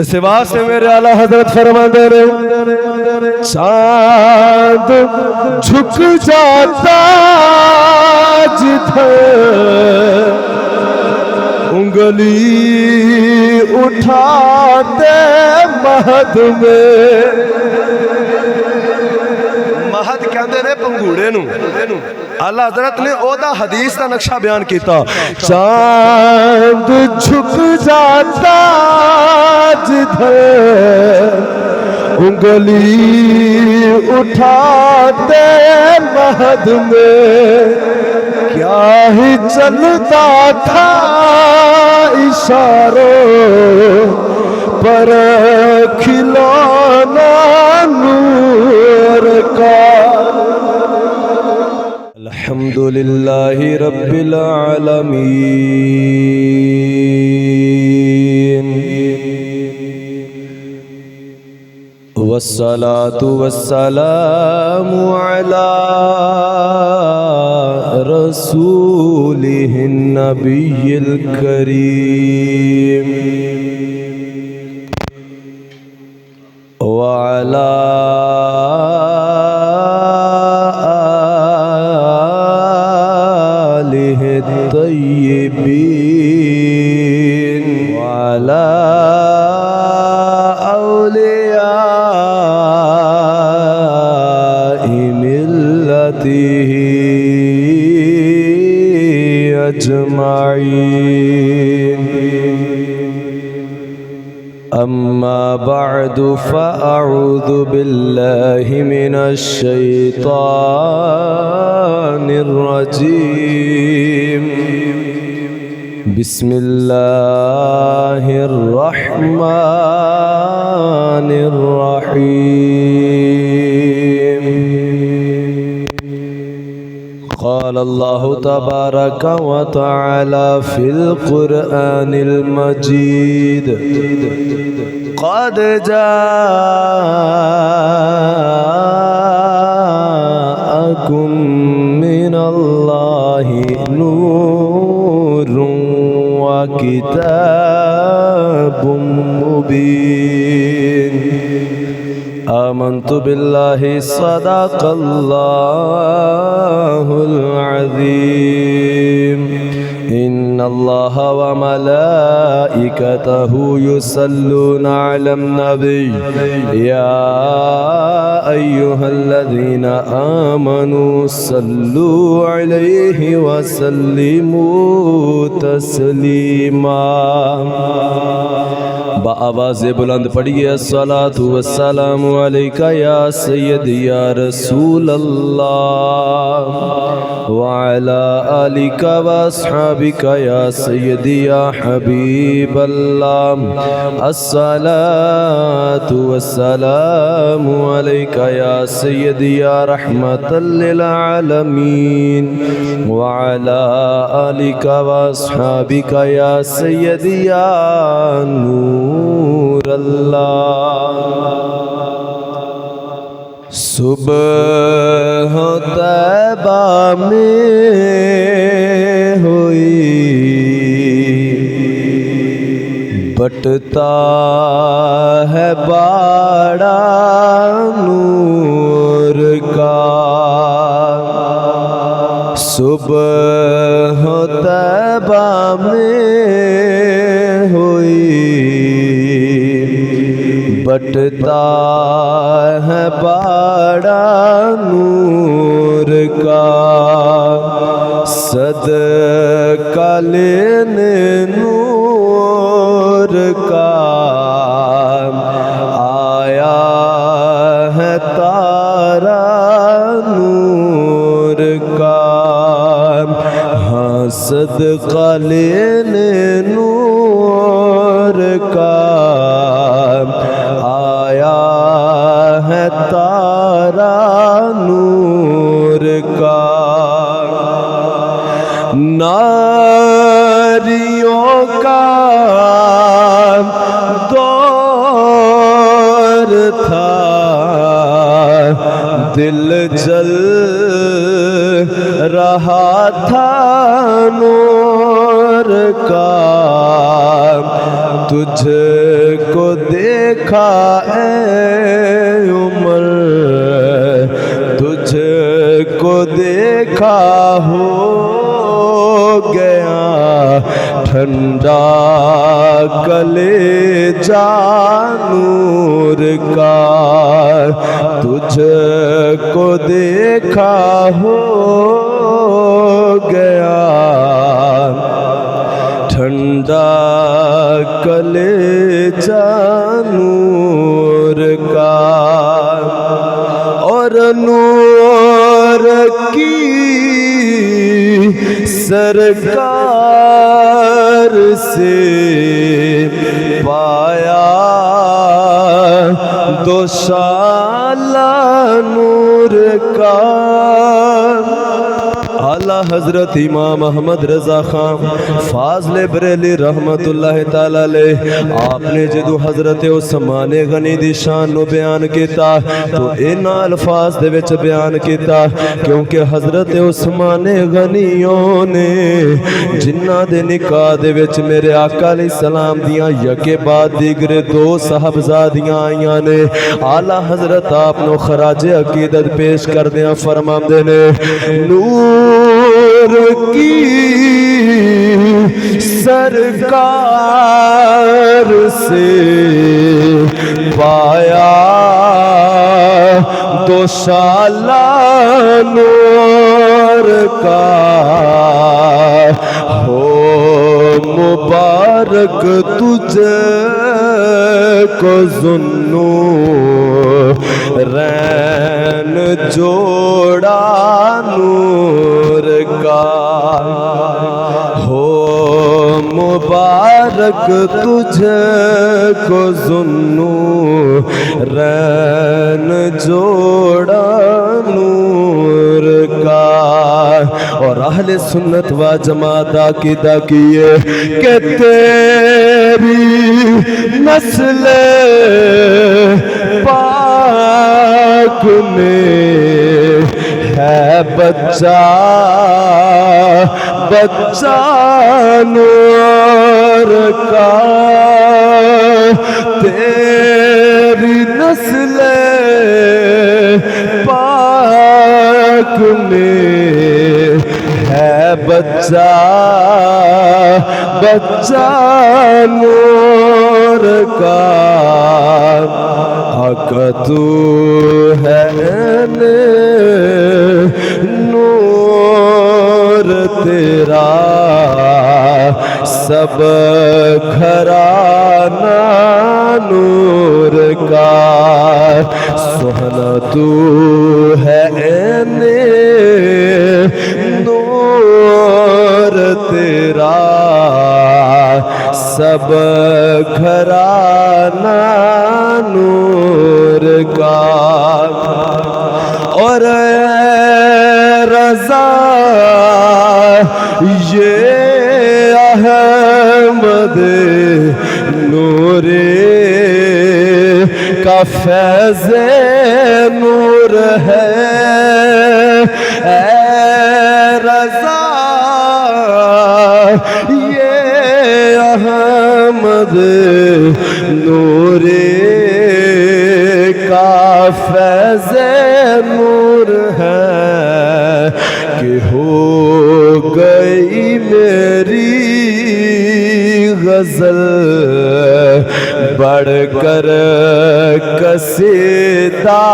اس واسطے میرے اعلیٰ حضرت فرماتے ہیں چاند جھک جاتا جدھر انگلی اٹھاتے مہد میں مہد کہندے نے پنگوڑے نو اللہ حضرت نے اودا حدیث کا نقشہ بیان کیتا چاند جھک جاتا جدھر انگلی اٹھاتے مہد میں کیا ہی چلتا تھا اشاروں پر کھلونا نور کا الحمدللہ رب العالمین والصلاة والسلام على رسوله النبي الكريم وعلى آله الطيبين وعلى أجمعين أما بعد فأعوذ بالله من الشيطان الرجيم بسم الله الرحمن الرحيم قال الله تبارك وتعالى في القرآن المجيد قد جاءكم من الله نور وكتاب مبين آمنت بالله صدق الله العظيم إن الله وملائكته يصلون على النبي يا أيها الذين آمنوا صلوا عليه وسلموا تسليما بآواز بلند پڑھیے الصلاة والسلام علیکہ یا سیدی یا رسول اللہ وعلى آلك واصحابك يا سيدي يا حبيب الله الصلاة والسلام عليك يا سيدي يا رحمة للعالمين وعلى آلك واصحابك يا سيدي يا نور الله صبح طیبہ میں ہوئی بٹتا ہے باڑا نور کا صبح طیبہ میں ہوئی بٹتا ہے باڑا نور کا صدقہ لینے نور کا آیا ہے تارا نور کا ہاں صدقہ لینے نور کا آیا ہے تارا نور کا ناریوں کا دور تھا دل جل رہا تھا نور کا تجھ کو دیکھا اے عمر، تجھ کو دیکھا ہو گیا ٹھنڈا کلیجہ نور کا، تجھ کو دیکھا ہو گیا ٹھنڈا کلیجہ نور کا، اور نور کی سرکار سے پایا دوشالہ نور کا۔ اعلیٰ حضرت امام احمد رضا خان فاضل بریلی رحمت اللہ تعالی علیہ، آپ نے جدو حضرت عثمان غنی دی شان نو بیان کیتا تو ان الفاظ دے وچ بیان کیتا، کیونکہ حضرت عثمان غنیوں نے جنہ دے نکاح دے وچ میرے آقا علیہ السلام دیاں یکے بعد دیگر دو صاحبزادیاں آئیاں نے، اعلیٰ حضرت آپ نو خراج عقیدت پیش کردیاں فرماندے نے، نور کی سرکار سے پایا دوشالہ نور کا، ہو مبارک تجھ کو ذوالنورین جوڑا نور کا، ہو مبارک تجھ کو ذوالنورین جوڑا نور کا۔ اور اہل سنت و جماعت عقیدہ کیے کہ تیری نسل پاک میں ہے بچہ بچہ نور کا، تیری نسل پاک میں ہے بچہ بچہ نور کا، آقا تو ہے نور تیرا سب گھرانہ نور کا، سہنا تو ہے نور تیرا سب گھرانہ نور کا، اور رضا یہ احمد نوری کا فیض نور ہے، اے رضا یہ احمد نوری کا فیض نور ہے، کہ ہو گئی میری غزل بڑھ کر قصیدہ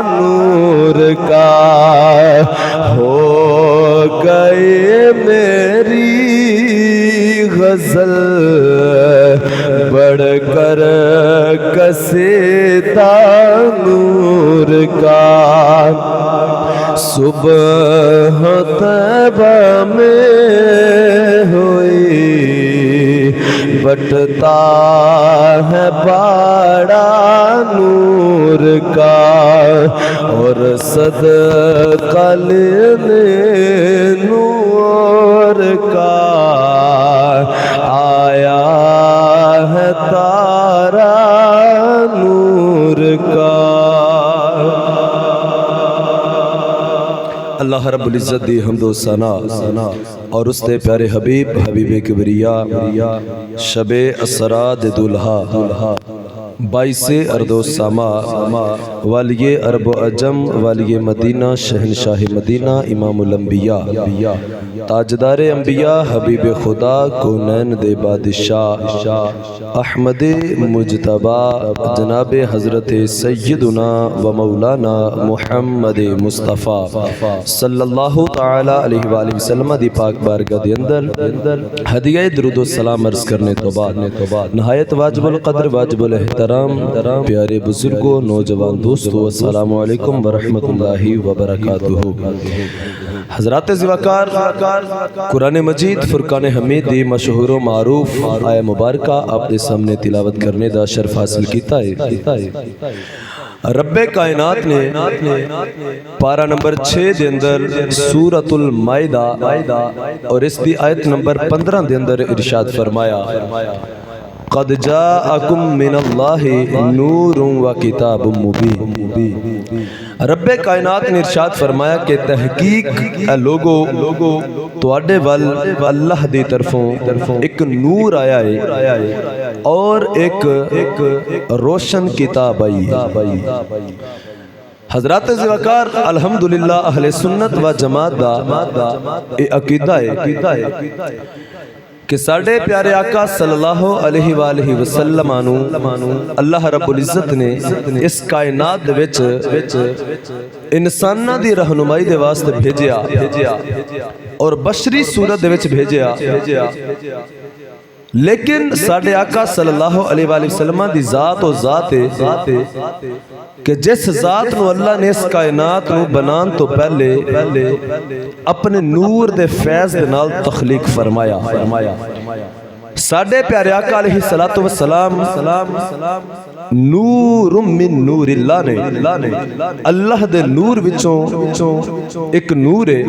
نور کا، ہو گئی میری غزل بڑھ کر قصیدہ نور کا، صبح طیبہ میں ہوئی بٹتا ہے باڑا نور کا، اور صدقہ لینے نور کا آیا ہے تارا نور کا۔ اللہ رب العزت دی حمد و ثنا اور اس دے پیارے حبیب حبیب کبریا شب اسرا دے دلہا باعث ارد و سما والی عرب و عجم والی مدینہ شہنشاہ مدینہ امام الانبیاء تاجدار انبیاء حبیب خدا کونین دے بادشاہ احمد مجتبہ جناب حضرت سیدنا و مولانا محمد مصطفیٰ صلی اللہ تعالی علیہ وآلہ وسلم دی پاک بارگاہ دے اندر ہدیہ درود و سلام عرض کرنے تو بعد نہایت واجب القدر واجب الاحترام پیارے بزرگوں نوجوان دوستو السلام علیکم ورحمۃ اللہ وبرکاتہ۔ حضرات زوکار قرآن مجید فرقان حمید دی مشہور و معروف آیہ مبارکہ آپ دے سامنے تلاوت کرنے دا شرف حاصل کیتا ہے۔ رب کائنات نے پارہ نمبر 6 دے اندر سورۃ المائدہ اور اس دی آیت نمبر 15 دے اندر ارشاد فرمایا قد جاءکم من اللہ نور و کتاب مبین۔ رب کائنات نے ارشاد فرمایا کہ تحقیق اے لوگو تواڈے ول اللہ دی طرفوں ایک نور آیا ہے اور ایک روشن کتاب آئی ہے۔ حضرات زوکار الحمدللہ اہل سنت و جماعت دا اے عقیدہ ہے کہ ساڑھے پیارے آقا صلی اللہ علیہ وآلہ وسلم اللہ رب العزت نے اس کائنات دے وچ انسانہ دی رہنمائی دے واسطے بھیجیا اور بشری صورت دے وچ بھیجیا، لیکن ساڑھے آقا صلی اللہ علیہ وآلہ وسلم دی ذات و ذات ہے کہ جس ذات نو اللہ نے اس کائنات نو بنان تو پہلے اپنے نور دے فیض دے نال تخلیق فرمایا۔ ساڑھے پیارے آقا علیہ السلام نور من نور اللہ نے اللہ دے نور وچوں ایک نور ہے۔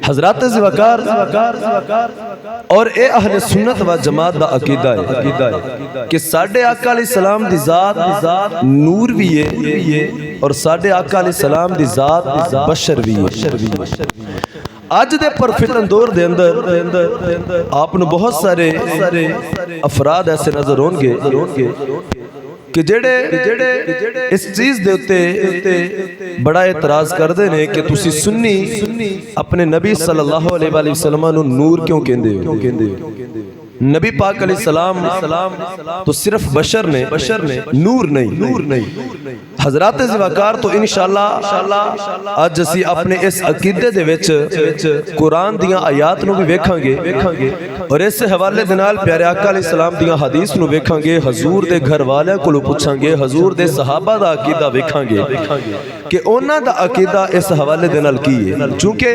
حضرات زوکار اور اے اہل سنت و جماعت دا عقیدہ ہے کہ ساڑھے آقا علیہ السلام دی ذات نور بھی ہے اور ساڑھے آقا علیہ السلام دی ذات بشر بھی ہے۔ آج دے پرفتن دور دے اندر آپ نے بہت سارے افراد ایسے نظر ہونگے کہ جڑے اس چیز دے ہوتے بڑا اعتراض کر دے نے کہ تسی سنی اپنے نبی صلی اللہ علیہ وآلہ وسلم نو نور کیوں کہندے ہو؟ نبی پاک علیہ السلام تو صرف بشر نے نور نہیں۔ حضرات زوکار تو انشاءاللہ آج اسی اپنے اس عقیدے دے وچ قرآن دیاں آیات نو بھی ویکھاں گے اور اس حوالے دے نال پیارے آقا علیہ السلام دیاں حدیث نو ویکھاں گے، حضور دے گھر والے کولوں پوچھاں گے، حضور دے صحابہ دا عقیدہ ویکھاں گے کہ انہاں دا عقیدہ اس حوالے دے نال کی ہے۔ چونکہ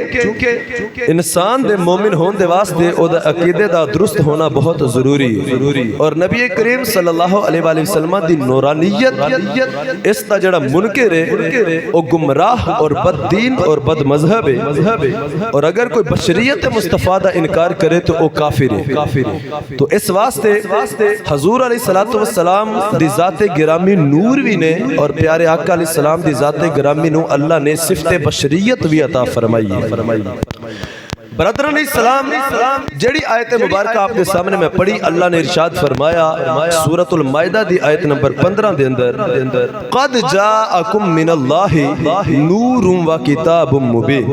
انسان دے مومن ہون دے واسطے او دا عقیدے دا درست ہونا بہت ضروری ہے اور نبی کریم صلی اللہ علیہ وآلہ وسلم دی نورانیت اس دا جڑا منکر ہے او گمراہ اور بد دین اور بد مذہب ہے اور اگر کوئی بشریت مصطفیٰ دا انکار کرے تو او کافر ہے۔ تو اس واسطے حضور علیہ السلام دی ذات گرامی نور بھی نے اور پیارے آقا علیہ السلام دی ذات گرامی نو اللہ نے صفت بشریت بھی عطا فرمائی ہے۔ برادران اسلام جڑی آیت مبارکہ آپ کے سامنے میں پڑھی، اللہ نے ارشاد فرمایا سورۃ المائدہ دی آیت نمبر 15 دے اندر قد جاءکم من اللہ نور و کتاب مبین۔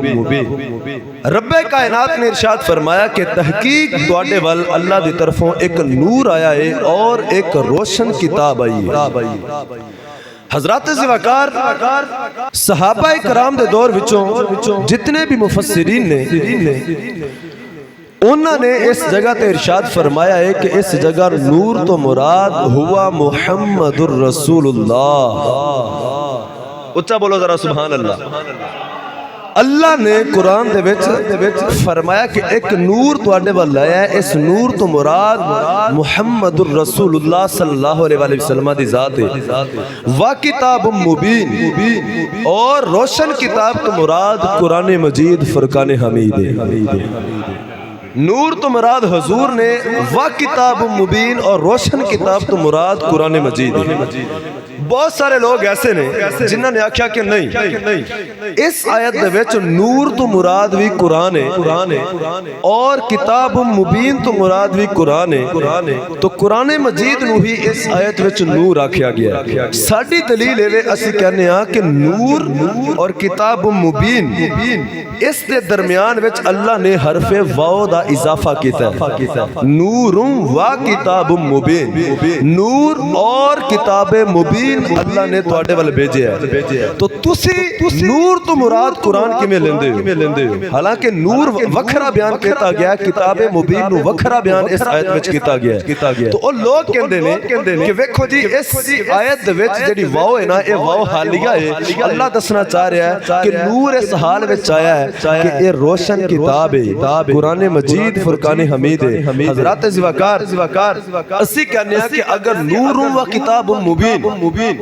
رب کائنات نے ارشاد فرمایا کہ تحقیق تواڈے ول اللہ دی طرفوں ایک نور آیا ہے اور ایک روشن کتاب آئی ہے۔ حضرات زوکار صحابہ کرام دے دور وچوں جتنے بھی مفسرین نے انہوں نے اس جگہ تے ارشاد فرمایا ہے کہ اس جگہ نور تو مراد ہوا محمد الرسول اللہ۔ اچھا بولو ذرا سبحان اللہ۔ اللہ نے قرآن دے وچ فرمایا کہ ایک نور تواڈے ول آیا ہے، اس نور تو مراد محمد الرسول اللہ صلی اللہ علیہ وآلہ وسلم دی ذات ہے۔ وا کتاب مبین اور روشن کتاب تو مراد قرآن مجید فرقان حمید ہے۔ نور تو مراد حضور نے، وا کتاب مبین اور روشن کتاب تو مراد قرآن مجید ہے۔ بہت سارے لوگ ایسے نے جنہوں نے آکھیا کہ نہیں اس آیت دے وچ نور تو مراد بھی قرآن ہے اور کتاب مبین تو مراد بھی قرآن ہے تو قرآن مجید نو ہی اس آیت وچ نور آکھیا گیا ہے ساڈی دلیل ہے اسی کہنے ہاں کہ نور اور کتاب مبین اس دے درمیان وچ اللہ نے حرف واو دا اضافہ کیتا ہے نور و کتاب مبین نور اور کتاب مبین اللہ نے تواڈے ول بھیجیا ہے تو تسی نور تو مراد قرآن کیویں لیندے ہو حالانکہ نور وکھرا بیان کیتا گیا ہے کتاب مبین نو وکھرا بیان اس آیت وچ کیتا گیا ہے تو او لوگ کہندے نے کہ ویکھو جی اس آیت دے وچ جڑی واو ہے نا اے واو حالیہ ہے اللہ دسنا چاہ رہا ہے کہ نور اس حال وچ آیا ہے کہ اے روشن کتاب ہے قرآن مجید فرقان حمید ہے حضرات زواکار اسی کہنے ہیں کہ اگر نور و کتاب مبین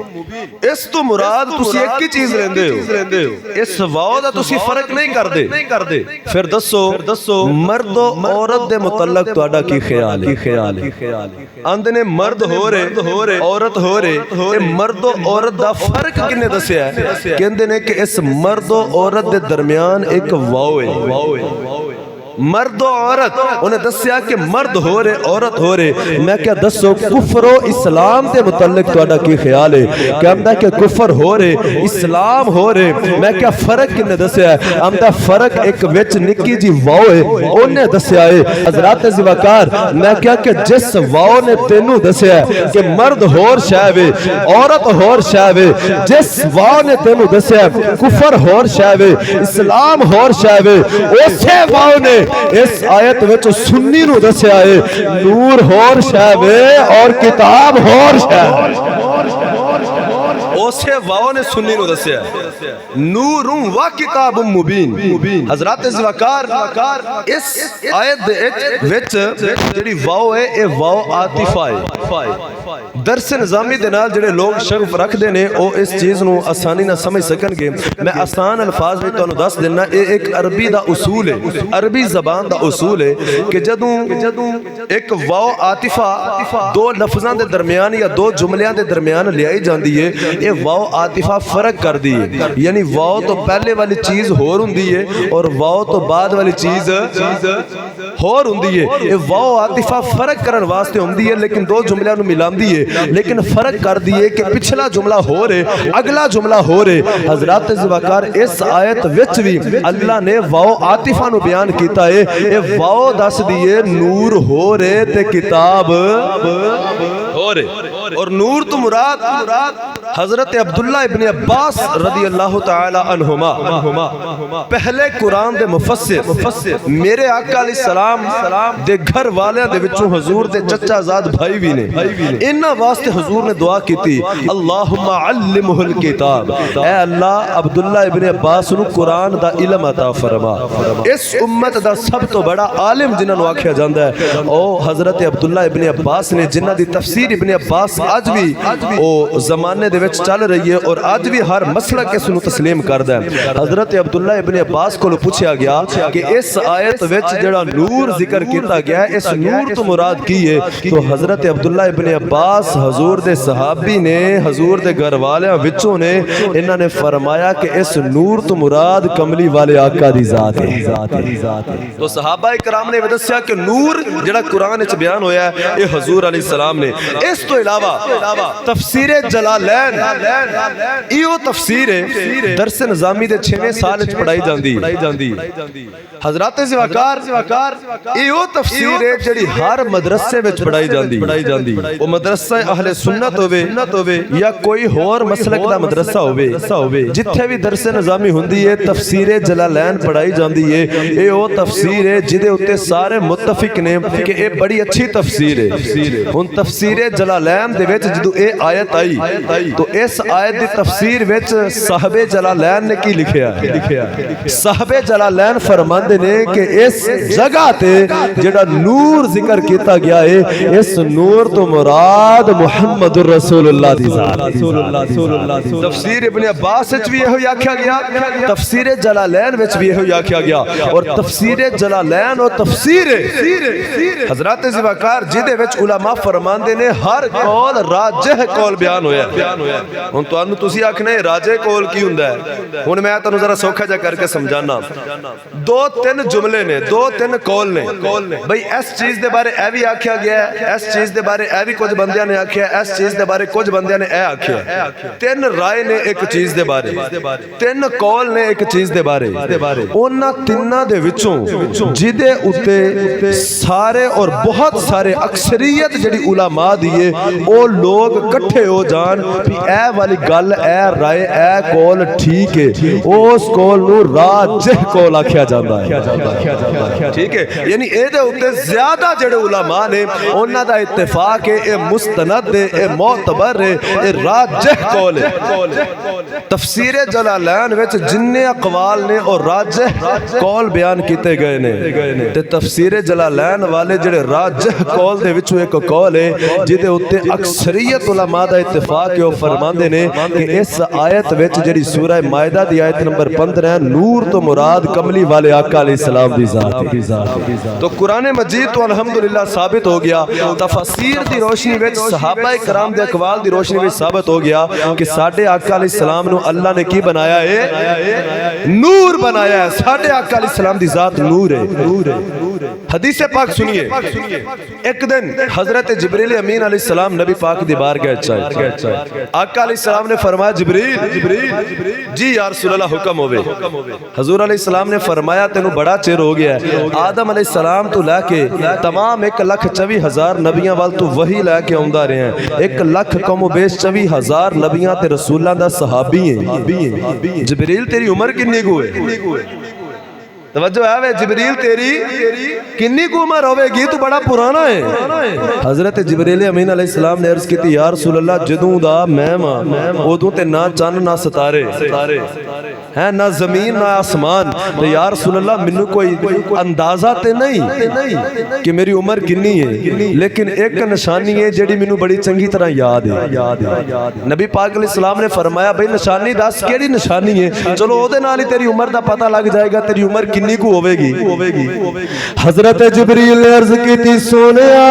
اس تو مراد تسی ایک ہی چیز لیندے ہو اس واو دا تسی فرق نہیں کردے پھر دسو مرد و عورت دے متعلق تہاڈا کی خیال ہے آندے نے مرد ہو رہے عورت ہو رہے اے مرد و عورت دا فرق کنے دسیا ہے کہندے نے کہ اس مرد و عورت دے درمیان ایک واو ہے مرد و عورت انہیں دسیا کہ مرد ہو رہے عورت ہو رہے میں کیا دسو کفر و اسلام دے متعلق تہاڈا کی خیال ہے کہ ہم کہ کفر ہو رہے اسلام ہو رہے میں کیا فرق کنے دسیا ہے ہم دا فرق ایک وچ نکی جی واو ہے انہیں دسیا ہے حضرات زواکار میں کیا کہ جس واو نے تینوں دسیا ہے کہ مرد ہور شاوے عورت ہور شاوے جس واو نے تینوں دسیا ہے کفر ہور شاوے اسلام ہور شاوے اسے واو نے اس آیت وچ سنی نو دسیا ہے نور ہور شاوے اور کتاب ہور شاوے اسے واو نے سنی نو دسیا ہے نور و کتاب مبین حضرات زواکار اس آیت وچ جڑی واو ہے اے واو عاطفہ ہے درس نظامی دے نال جڑے لوگ شغف رکھ دے نے او اس چیز نو آسانی نہ سمجھ سکن گے میں آسان الفاظ میں تانوں دس دینا اے ایک عربی دا اصول ہے عربی زبان دا اصول ہے کہ جدوں ایک واو عاطفہ دو لفظاں دے درمیان یا دو جملیاں دے درمیان لیائی جاندی ہے اے واو عاطفہ فرق کر دی ہے یعنی واو تو پہلے والی چیز ہور ہوندی ہے اور واو تو بعد والی چیز ہور ہوندی ہے اے واو عاطفہ فرق کرن واسطے ہوندی ہے لیکن دو جملیاں نو ملاندی ہے لیکن فرق کر دیئے کہ پچھلا جملہ ہو رہے اگلا جملہ ہو رہے حضرات زواکار اس آیت وچ بھی اللہ نے واو عاطفہ نو بیان کیتا ہے اے واو دس دیئے نور ہو رہے تے کتاب ہو رہے اور نور تو مراد حضرت عبداللہ ابن عباس رضی اللہ تعالی عنہما پہلے قرآن دے مفسر میرے آقا علیہ السلام دے گھر والیاں دے وچوں حضور دے چچا زاد بھائی بھی نے انہاں واسطے حضور نے دعا کی تھی اللہم علمہ الکتاب اے اللہ عبداللہ ابن عباس نو قرآن دا علم عطا فرما اس امت دا سب تو بڑا عالم جنہاں نو آکھیا جاندا ہے او حضرت عبداللہ ابن عباس نے جنہاں دی تفسیر ابن عباس آج بھی او زمانے دے وچ چل رہی ہے اور آج بھی ہر مسئلہ کے سنو تسلیم کردا ہے حضرت عبداللہ ابن عباس کو پوچھا گیا کہ اس آیت وچ جڑا نور ذکر کیتا گیا ہے اس نور تو مراد کی ہے تو حضرت عبداللہ ابن عباس حضور دے صحابی نے حضور دے گھر والیاں وچوں نے انہاں نے فرمایا کہ اس نور تو مراد کملی والے آقا دی ذات ہے تو صحابہ کرام نے دسیا کہ نور جڑا قرآن وچ بیان ہویا ہے اے حضور علیہ السلام نے اس تو علاوہ تفسیر جلالین ایو تفسیر ہے درس نظامی دے 6ویں سال وچ پڑھائی جاندی حضرات زواکار ایو تفسیر ہے جڑی ہر مدرسے وچ پڑھائی جاندی او مدرسہ اہل سنت ہوے یا کوئی ہور مسلک دا مدرسہ ہوے جتھے بھی درس نظامی ہوندی ہے تفسیر جلالین پڑھائی جاندی ہے اے او تفسیر ہے جدے اوتے سارے متفق نے کہ اے بڑی اچھی تفسیر ہے ہن تفسیر جلالین دے وچ جدوں اے آیت آئی تو اس آیت دی تفسیر وچ صاحب جلالین نے کی لکھیا ہے صاحب جلالین فرماندے نے کہ اس جگہ تے جڑا نور ذکر کیتا گیا ہے اس نور تو مراد محمد رسول اللہ دی ذات تفسیر ابن عباس وچ بھی یہی آکھیا گیا تفسیر جلالین وچ بھی یہی آکھیا گیا اور تفسیر جلالین اور تفسیر حضرات زواکار جدے وچ علماء فرماندے نے ہر قول راجح قول بیان ہویا ہن تانوں تسی آکھنا ہے راجے کول کی ہوندا ہے. ہن میں تانوں ذرا سوکھا جا کر کے سمجھانا. دو تین جملے نے, دو تین قول نے بھئی اس چیز دے بارے اے بھی آکھیا گیا ہے, اس چیز دے بارے اے بھی کچھ بندیاں نے آکھیا ہے, اس چیز دے بارے کچھ بندیاں نے اے آکھیا ہے. تین رائے نے ایک چیز دے بارے, تین قول نے ایک چیز دے بارے. انہاں تیناں دے وچوں جدے اتے سارے اور بہت سارے اکثریت جڑی علماء دیئے او لوگ کٹھے ہو جان بھی اے والی گل, اے رائے, اے قول ٹھیک ہے, اس قول نو راجح قول آکھیا جاندا ہے. ٹھیک ہے, یعنی اے دے اتے زیادہ جڑے علماء نے انہاں دا اتفاق ہے اے مستند ہے, اے معتبر ہے, اے راجح قول ہے. تفسیر جلالین وچ جننے اقوال نے اور راجح قول بیان کیتے گئے نے, تے تفسیر جلالین والے جڑے راجح قول دے وچوں ایک قول ہے جدے اتے اکثریت علماء دا اتفاق ہے. وہ فرماندے نے کہ اس آیت وچ جڑی سورہ مائدہ دی آیت نمبر 15 ہے, نور تو مراد کملی والے آقا علیہ السلام دی ذات. تو قرآن مجید تو الحمدللہ ثابت ہو گیا, تفسیر دی روشنی وچ صحابہ کرام دے اقوال دی روشنی وچ ثابت ہو گیا کہ ساڈے آقا علیہ السلام نو اللہ نے کی بنایا ہے, نور بنایا ہے. ساڈے آقا علیہ السلام دی ذات نور ہے. حدیث پاک سنیے, ایک دن حضرت جبریل امین علیہ السلام نبی پاک دی بارگاہ چائے. آقا علیہ السلام نے فرمایا جبریل جی یا رسول اللہ حکم ہوئے. حضور علیہ السلام نے فرمایا تینوں بڑا چیر ہو گیا ہے, آدم علیہ السلام تو لے کے تمام 1,24,000 نبیاں وال تو وہی لے کے آمدہ رہے ہیں. 1,00,000 کم و بیش 24,000 نبیاں تے رسولاں دا صحابی ہیں. جبریل تیری عمر کنی کو ہے؟ توجہ ہے, جبریل تیری کنی کو عمر ہوئے گی, تو بڑا پرانا ہے. حضرت جبریل امین علیہ السلام نے عرض کی تھی یا رسول اللہ جدوں دا مہمہ ادوں تے نہ چن نہ ستارے ہیں, نہ زمین نہ آسمان. تو یا رسول اللہ منو کوئی اندازہ تے نہیں کہ میری عمر کنی ہے, لیکن ایک نشانی ہے جڑی منو بڑی چنگی طرح یاد ہے. نبی پاک علیہ السلام نے فرمایا بھئی نشانی دس کیڑی نشانی ہے, چلو او دے نال ہی تیری عمر دا پتہ لگ جائے گا, تیری عمر کنی کو ہوے گی. حضرت جبریل نے عرض کی تھی سونیا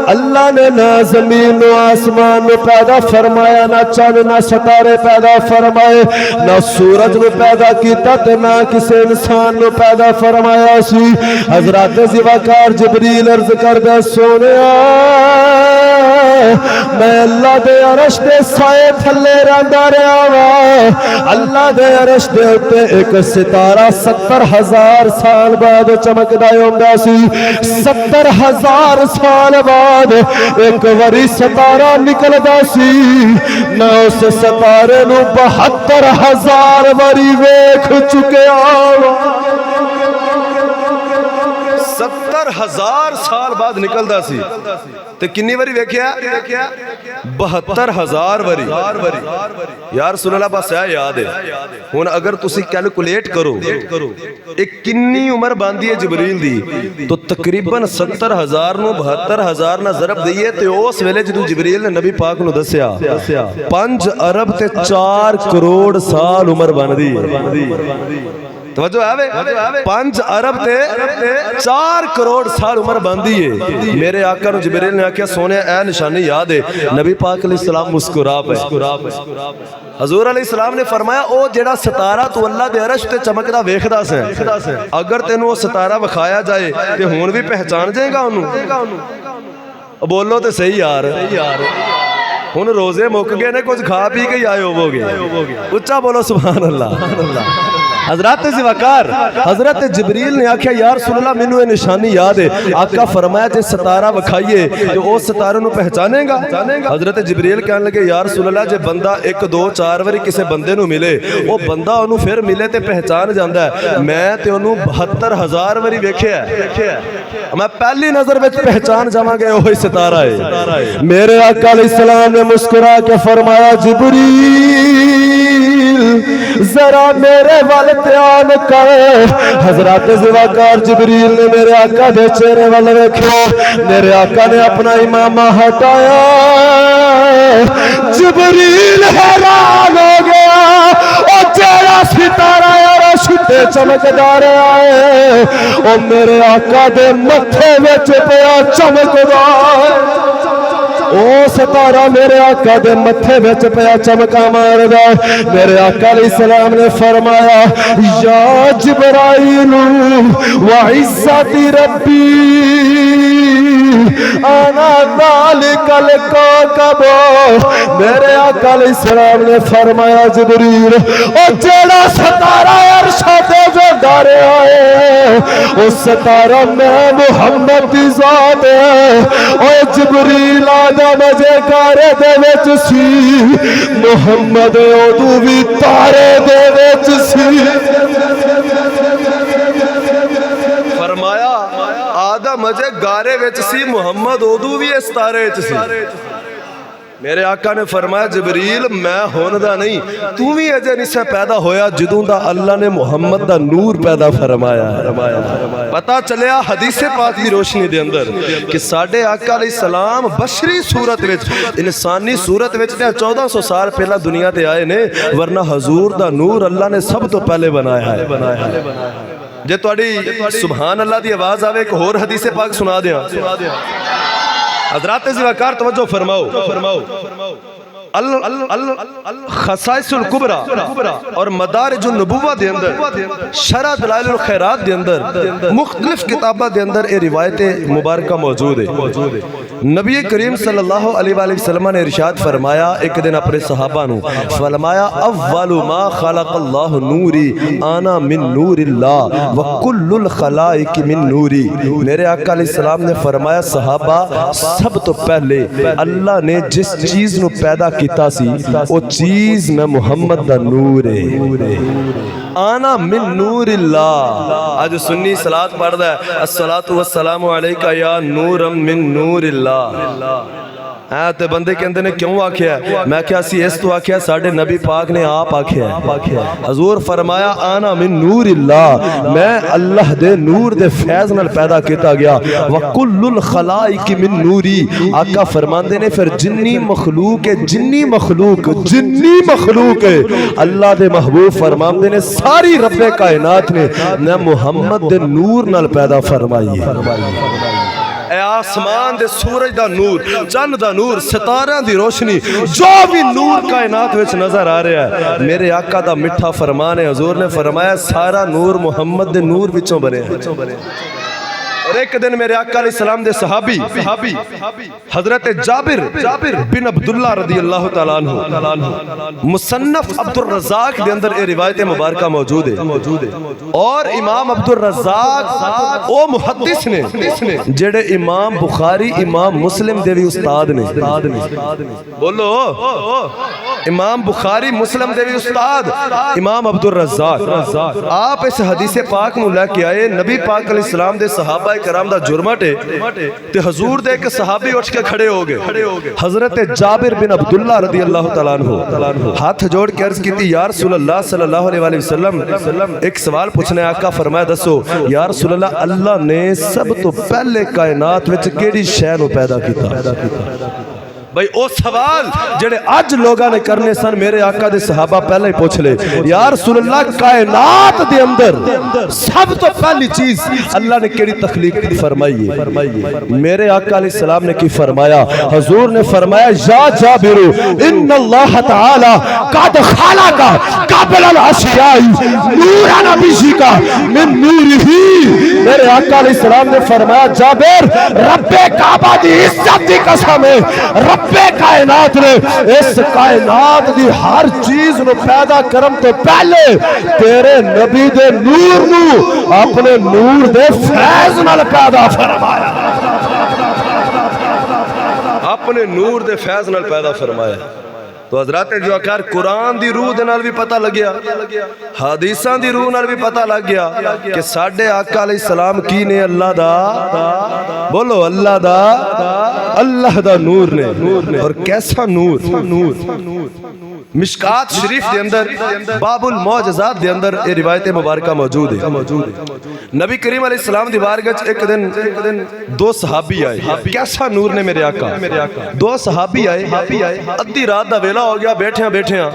اللہ نے نہ زمین و آسمان نو پیدا فرمایا, نہ چاند نہ ستارے پیدا فرمائے, نہ سورج نو پیدا کیتا تے نہ کسی انسان نو پیدا فرمایا سی. حضرت زیوکار جبریل عرض کردہ سونیا میں اللہ دے عرش دے سائے تھلے رہندا رہا وا, اللہ دے عرش دے اتے ایک ستارہ 70,000 سال بعد چمکدا ہوندا سی. 70,000 سال بعد ایک وری ستارہ نکلدا سی, میں اس ستارے نو 72,000 وری ویکھ چکیا. 70,000 سال بعد نکلدا سی تے کنی وری ویکھیا 72,000 وری. یا رسول اللہ بس ہے یاد ہے. ہن اگر تسی کیلکولیٹ کرو ایک کنی عمر باندھی ہے جبریل دی, تو تقریباً 70,000 نو 72,000 نہ ضرب دئیے تے اس ویلے جدوں جبریل نے نبی پاک نو دسیا 5 ارب تے 4 کروڑ سال عمر باندھی ہے. توجہ ہے 5 ارب تے 4 کروڑ سال عمر باندھی ہے. میرے آقا نو جبریل نے آکھیا سونے اے نشانی یاد ہے. نبی پاک علیہ السلام مسکرا پے. حضور علیہ السلام نے فرمایا او جڑا ستارہ تو اللہ دے عرش تے چمکدا ویکھدا سے, اگر تینوں وہ ستارہ وکھایا جائے تے ہن بھی پہچان جائے گا اونوں؟ بولو تے صحیح یار. ہن روزے مک گئے نے, کچھ کھا پی کے آئے ہوو گے, اچھا بولو سبحان اللہ. حضرت زیوکار حضرت جبریل نے آکھیا یا رسول اللہ مینوں یہ نشانی یاد ہے. آقا فرمایا جے ستارہ وکھائیے تو او ستارے نو پہچانے گا؟ حضرت جبریل کہنے لگے یا رسول اللہ جے بندہ 1 2 4 واری کسے بندے نو ملے, او بندہ اونوں پھر ملے تے پہچان جاندا ہے. میں تے اونوں 72,000 واری ویکھیا ہے, میں پہلی نظر وچ پہچان جاواں گا اوہی ستارہ ہے. میرے آقا علیہ السلام نے مسکرا کے فرمایا جبریل ذرا میرے وال دھیان کر. حضرت زیوکار جبریل نے میرے آقا دے چہرے وال ویکھیا, میرے آقا نے اپنا امامہ ہٹایا. جبریل حیران ہو گیا, او جیڑا ستارہ عرش تے چمکدا رہا ہے او میرے آقا دے متھے وچ پیا چمکدا ہے. او ستارہ میرے آقا دے متھے وچ پیا چمکا ماردا میرے آقا علیہ السلام نے فرمایا یا جبرائیل وعزت ربی انا ذالک الکوکب میرے آقا علیہ السلام نے فرمایا جبریل او جیڑا ستارہ عرش تے جو ڈارے آئے او ستارہ میں محمد دی ذات ہے او جبریل آدم جے کارے دے وچ سی محمد اودو بھی تارے دے وچ سی فرمایا آدم اجے گارے وچ سی محمد اودو بھی اس تارے وچ سی میرے آقا نے فرمایا جبریل میں ہون دا نہیں تو بھی اجے نہیں سے پیدا ہویا جدوں دا اللہ نے محمد دا نور پیدا فرمایا پتہ چلیا حدیث پاک دی روشنی دے اندر کہ ساڈے آقا علیہ السلام بشری صورت وچ انسانی صورت وچ 1400 سال پہلا دنیا تے آئے نے ورنہ حضور دا نور اللہ نے سب تو پہلے بنایا ہے جے تواڈی سبحان اللہ دی آواز آوے ایک اور حدیث پاک سنا دیاں حضرات زوکار توجہ فرماؤ خصائص الکبرى اور مدارج النبوہ دے اندر شرح دلائل الخیرات دے اندر مختلف کتابہ دے اندر یہ روایت مبارکہ موجود ہے نبی کریم صلی اللہ علیہ وآلہ وسلم نے ارشاد فرمایا ایک دن اپنے صحابہ نو فرمایا اول ما خلق اللہ نوری آنا من نور اللہ وکل الخلائق من نوری میرے آقا علیہ السلام نے فرمایا صحابہ سب تو پہلے اللہ نے جس چیز نو پیدا کیتا سی وہ چیز میں محمد دا نور ہے آنا من نور اللہ آج سنی صلاة پڑھتا ہے الصلاة والسلام علیکہ یا نورا من نور اللہ تے بندے کے اندر نے کیوں آکھیا ہے میں کیا سی اس تو آکھیا ساڑھے نبی پاک نے آپ آکھیا ہے حضور فرمایا آنا من نور اللہ میں اللہ دے نور دے فیض نال پیدا کیتا گیا وَكُلُّ الْخَلَائِكِ مِن نوری آقا فرماندے نے پھر جنی مخلوق ہے اللہ دے محبوب فرماندے نے ساری رب کائنات نے میں محمد دے نور نال پیدا فرمائی ہے اے آسمان دے سورج دا نور چند دا نور ستارہ دی روشنی جو بھی نور کائنات وچ نظر آ رہا ہے میرے آقا دا مٹھا فرمان ہے حضور نے فرمایا سارا نور محمد دے نور وچوں بنے اور ایک دن میرے آقا علیہ السلام دے صحابی حضرت جابر بن عبداللہ رضی اللہ تعالیٰ عنہ مصنف عبد الرزاق دے اندر یہ روایت مبارکہ موجود ہے اور امام عبد الرزاق او محدث نے جڑے امام بخاری امام مسلم دے بھی استاد نے بولو امام بخاری مسلم دے بھی استاد امام عبد الرزاق آپ اس حدیث پاک نو لے کے آئے نبی پاک علیہ السلام دے صحابہ کرام دا جرمٹے تے حضور دے کے صحابی اٹھ کے کھڑے ہو گئے حضرت جابر بن عبداللہ رضی اللہ تعالیٰ عنہ ہاتھ جوڑ کے عرض کی تھی یا رسول اللہ صلی اللہ علیہ وسلم ایک سوال پوچھنے آقا فرمایا دسو یا رسول اللہ اللہ نے سب تو پہلے کائنات وچ کیڑی شے نو پیدا کیتا بھائی او سوال جڑے آج لوگاں نے کرنے سن میرے آقا دے صحابہ پہلے ہی پوچھ لے یا رسول اللہ کائنات دے اندر سب تو پہلی چیز اللہ نے کیڑی تخلیق فرمائی ہے میرے آقا علیہ السلام نے کی فرمایا حضور نے فرمایا یا جابر ان اللہ تعالی قد خلق قبل الاشیاء نورا نبی کا من نورہ میرے آقا علیہ السلام نے فرمایا جابر رب کعبہ دی عزت دی قسم ہے رب کائنات نے اس کائنات دی ہر چیز نو پیدا کرم تو پہلے تیرے نبی دے نور نو اپنے نور دے فیض نال پیدا فرمایا اپنے نور دے فیض نال پیدا فرمایا تو حضرات جو اکار قرآن دی روح دے نال بھی پتہ لگ گیا حدیثاں دی روح نال بھی پتہ لگ گیا کہ ساڈے آقا علیہ السلام کی نے اللہ دا بولو اللہ دا نور نے اور کیسا نور مشکات شریف دے اندر باب المعجزات دے اندر یہ روایت مبارکہ موجود ہے نبی کریم علیہ السلام دی بارگاہ ایک دن دو صحابی آئے کیسا نور نے میرے آقا دو صحابی آئے ادھی رات دا ویلا ہو گیا بیٹھیاں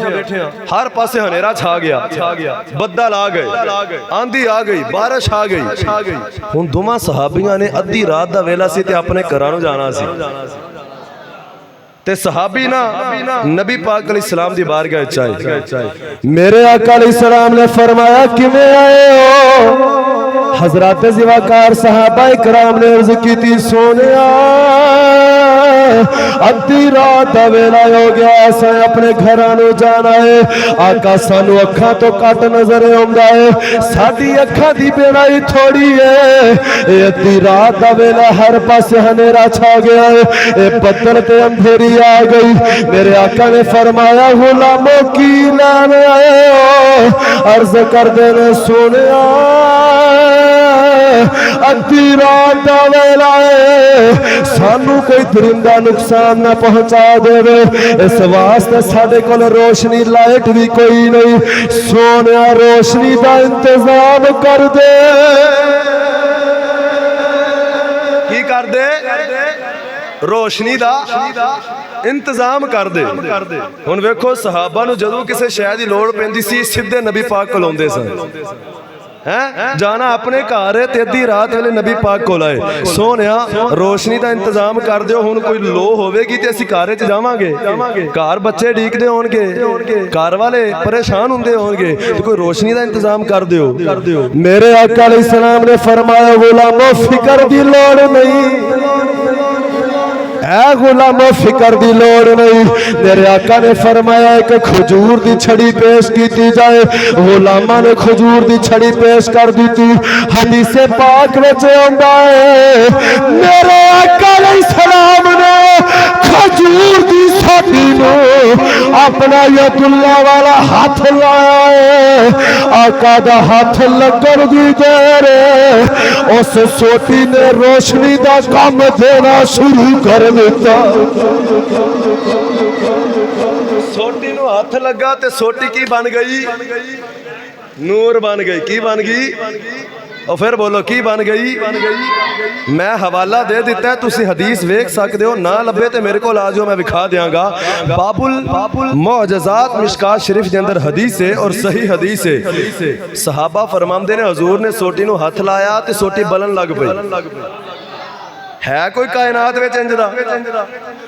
ہر پاسے ہنیرا چھا گیا بدل آ گئے آندھی آ گئی بارش آ گئی ان دوما صحابیاں نے ادھی رات دا ویلا سی تے اپنے گھراں نوں جانا سی تے صحابی نا نبی پاک علیہ السلام دی بارگاہ چاہے میرے آقا علیہ السلام نے فرمایا کیویں آئے ہو؟ حضرات زواکار صحابہ اکرام نے عرض کی تھی سونیا ادھی رات دا ویلا ہو گیا اساں اپنے گھرانوں جانا ہے آقا سانو اکھاں تو کٹ نظر آوندا ہے ساڈی اکھاں دی بینائی تھوڑی ہے اے ادھی رات دا ویلا ہر پاسے ہنیرا چھا گیا ہے اے بدل تے اندھیری آ گئی میرے آقا نے فرمایا غلاموں کی لین آئے ہو عرض کر دینے سونیا ادھی رات دا ویلا ہے سانو کوئی درندہ نقصان نہ پہنچا دے اس واسطے ساڈے کول روشنی لائٹ بھی کوئی نہیں سونیا روشنی دا انتظام کر دے کی کر دے روشنی دا انتظام کر دے ہن ویکھو صحابہ نو جدوں کسے شے دی لوڑ پیندی سی سیدھے نبی پاک کول اوندے سن جانا اپنے گھر ہے تے ادھی رات ویلے نبی پاک کول آئے سونیا روشنی دا انتظام کر دیو ہن کوئی لو ہوے گی تے اسی گھر وچ جاواں گے گھر بچے ڈیکدے ہون گے گھر والے پریشان ہوندے ہون گے تے کوئی روشنی دا انتظام کر دیو میرے آقا علیہ السلام نے فرمایا غلامو فکر دی لوڑ نہیں اے غلامو فکر دی لوڑ نہیں میرے آقا نے فرمایا ایک کھجور دی چھڑی پیش کیتی جائے غلامہ نے کھجور دی چھڑی پیش کر دیتی حدیث پاک وچ آندا ہے میرے آقا علیہ السلام نے کھجور دی سوٹی نو اپنا ید اللہ والا ہاتھ لایا ہے آقا دا ہاتھ لگن دی دیر اس سوٹی نے روشنی دا کام دینا شروع کر دیتا سوٹی نو ہاتھ لگا تے سوٹی کی بن گئی نور بن گئی کی بن گئی اور پھر بولو کی بن گئی میں حوالہ دے دیتا ہے تسی حدیث ویکھ سکدے ہو نہ لبے تے میرے کو لاجو میں دکھا دیاں گا باب المعجزات مشکات شریف دے اندر حدیث ہے اور صحیح حدیث ہے صحابہ فرماندے نے حضور نے سوٹی نو ہاتھ لایا تے سوٹی بلن لگ پئی ہے کوئی کائنات وچ انج دا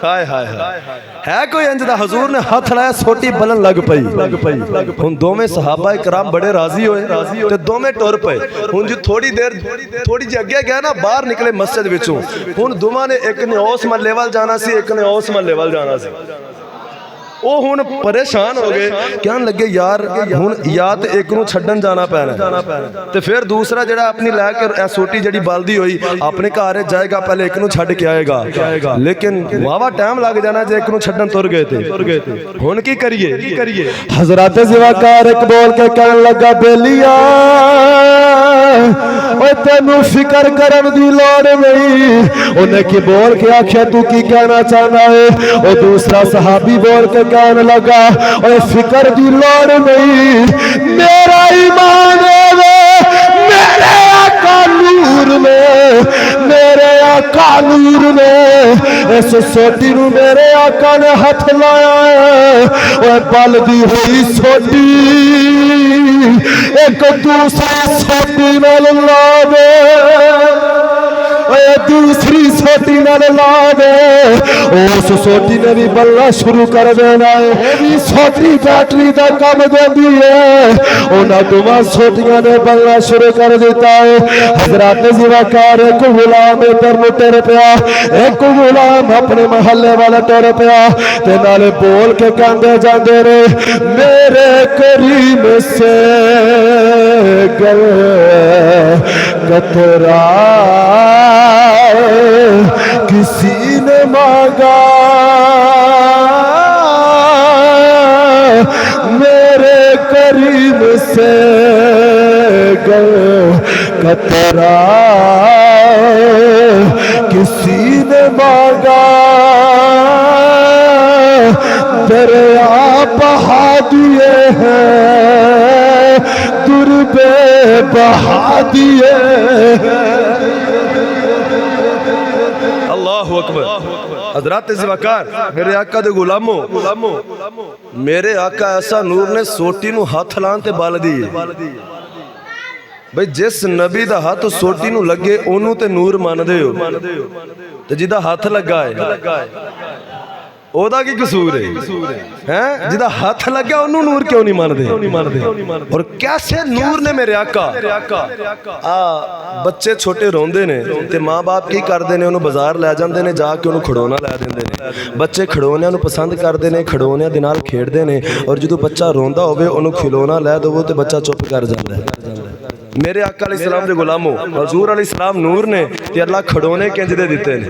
ہائے ہائے ہے کوئی انج دا حضور نے ہاتھ لایا سوٹی بلن لگ پئی ہن دوویں صحابہ کرام بڑے راضی ہوئے تے دوویں ٹر پئے ہن جو تھوڑی جی اگے گیا نا باہر نکلے مسجد وچوں ہن دوواں نے ایک نے اس محلے وال جانا سی ایک نے اس محلے وال جانا سی وہ ہن پریشان ہو گئے کہن لگے یار ہن یا تے ایک نو چھڈن جانا پینا تے پھر دوسرا جڑا اپنی لے کے اے سوٹی جڑی بلدی ہوئی اپنے گھر جائے گا پہلے ایک نو چھڈ کے آئے گا لیکن واوا ٹائم لگ جانا جے ایک نو چھڈن تر گئے تھے ہن کی کریے حضرات زواکار ایک بول کے کہن لگا بیلیا اوے تینوں فکر کرن دی لوڑ نہیں انہیں کی بول کے آکھیا تو کی کہنا چاہنا ہے او دوسرا صحابی بول کے کہنے لگا اوے فکر دی لوڑ نہیں میرا ایمان ہے میرے آقا نور میں میرے آقا نور میں اس سوٹی نو میرے آقا نے ہاتھ لایا ہے اوے بلدی ہوئی سوٹی ایک دوسری سوٹی نال لا دے دوسری سوٹی نال لا دے اس سوٹی نے بھی بلنا شروع کر دینا ہے بھی سوٹی بیٹری دا کام دیندی ہے انہاں دوواں سوٹیاں نے بلنا شروع کر دیتا ہے حضرات زواکار ایک غلام ادھر نو ٹر پیا ایک غلام اپنے محلے والا ٹر پیا تے نالے بول کے کہندے جاندے رے میرے کریم سے گر قطرہ کسی نے مانگا میرے کریم سے قطرہ کسی نے مانگا دریا بہا دیے ہیں دربے بہا دیے اللہ اکبر حضرات زواکار میرے آقا دے غلاموں میرے آقا ایسا نور نے سوٹی نو ہاتھ لان تے بال دی بھئی جس نبی دا ہاتھ سوٹی نو لگے انہوں تے نور مان دے ہو تے جدہ ہاتھ لگا ہے ਉਹਦਾ ਕੀ ਕਸੂਰ ਹੈ ਜਿਹਦਾ ਹੱਥ ਲੱਗਿਆ ਉਹਨੂੰ ਨੂਰ ਕਿਉਂ ਨਹੀਂ ਮੰਨਦੇ ਔਰ ਕੈਸੇ ਨੂਰ ਨੇ ਮੇਰੇ ਆਕਾ ਬੱਚੇ ਛੋਟੇ ਰੋਂਦੇ ਨੇ ਤੇ ਮਾਂ-ਬਾਪ ਕੀ ਕਰਦੇ ਨੇ ਉਹਨੂੰ ਬਾਜ਼ਾਰ ਲੈ ਜਾਂਦੇ ਨੇ ਜਾ ਕੇ ਉਹਨੂੰ ਖਿਡੌਣਾ ਲੈ ਦਿੰਦੇ ਨੇ ਬੱਚੇ ਖਿਡੌਣਿਆਂ ਨੂੰ ਪਸੰਦ ਕਰਦੇ ਨੇ ਖਿਡੌਣਿਆਂ ਦੇ ਨਾਲ ਖੇਡਦੇ ਨੇ ਔਰ ਜਦੋਂ ਬੱਚਾ ਰੋਂਦਾ ਹੋਵੇ ਉਹਨੂੰ ਖਿਡੌਣਾ ਲੈ ਦੇਵੋ ਤੇ ਬੱਚਾ ਚੁੱਪ ਕਰ ਜਾਂਦਾ ਹੈ ਮੇਰੇ ਆਕਾ ਅਲੈਹਿਸ ਸਲਾਮ ਦੇ ਗੁਲਾਮੋ ਹਜ਼ੂਰ ਅਲੈਹਿਸ ਸਲਾਮ ਨੂਰ ਨੇ ਤੇ ਅੱਲਾਹ ਖਿਡੌਣੇ ਕਿੰਜ ਦੇ ਦਿੱਤੇ ਨੇ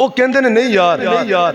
ਉਹ ਕਹਿੰਦੇ ਨੇ ਨਹੀਂ ਯਾਰ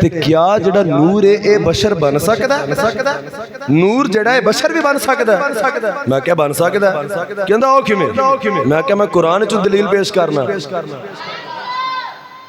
ਤੇ ਕਿਆ ਜਿਹੜਾ ਨੂਰ ਹੈ ਇਹ ਬਸ਼ਰ ਬਣ ਸਕਦਾ ਨੂਰ ਜਿਹੜਾ ਹੈ ਬਸ਼ਰ ਵੀ ਬਣ ਸਕਦਾ ਮੈਂ ਕਿਹਾ ਬਣ ਸਕਦਾ ਕਹਿੰਦਾ ਉਹ ਕਿਵੇਂ ਮੈਂ ਕਿਹਾ ਮੈਂ ਕੁਰਾਨ ਚ ਦਲੀਲ ਪੇਸ਼ ਕਰਨਾ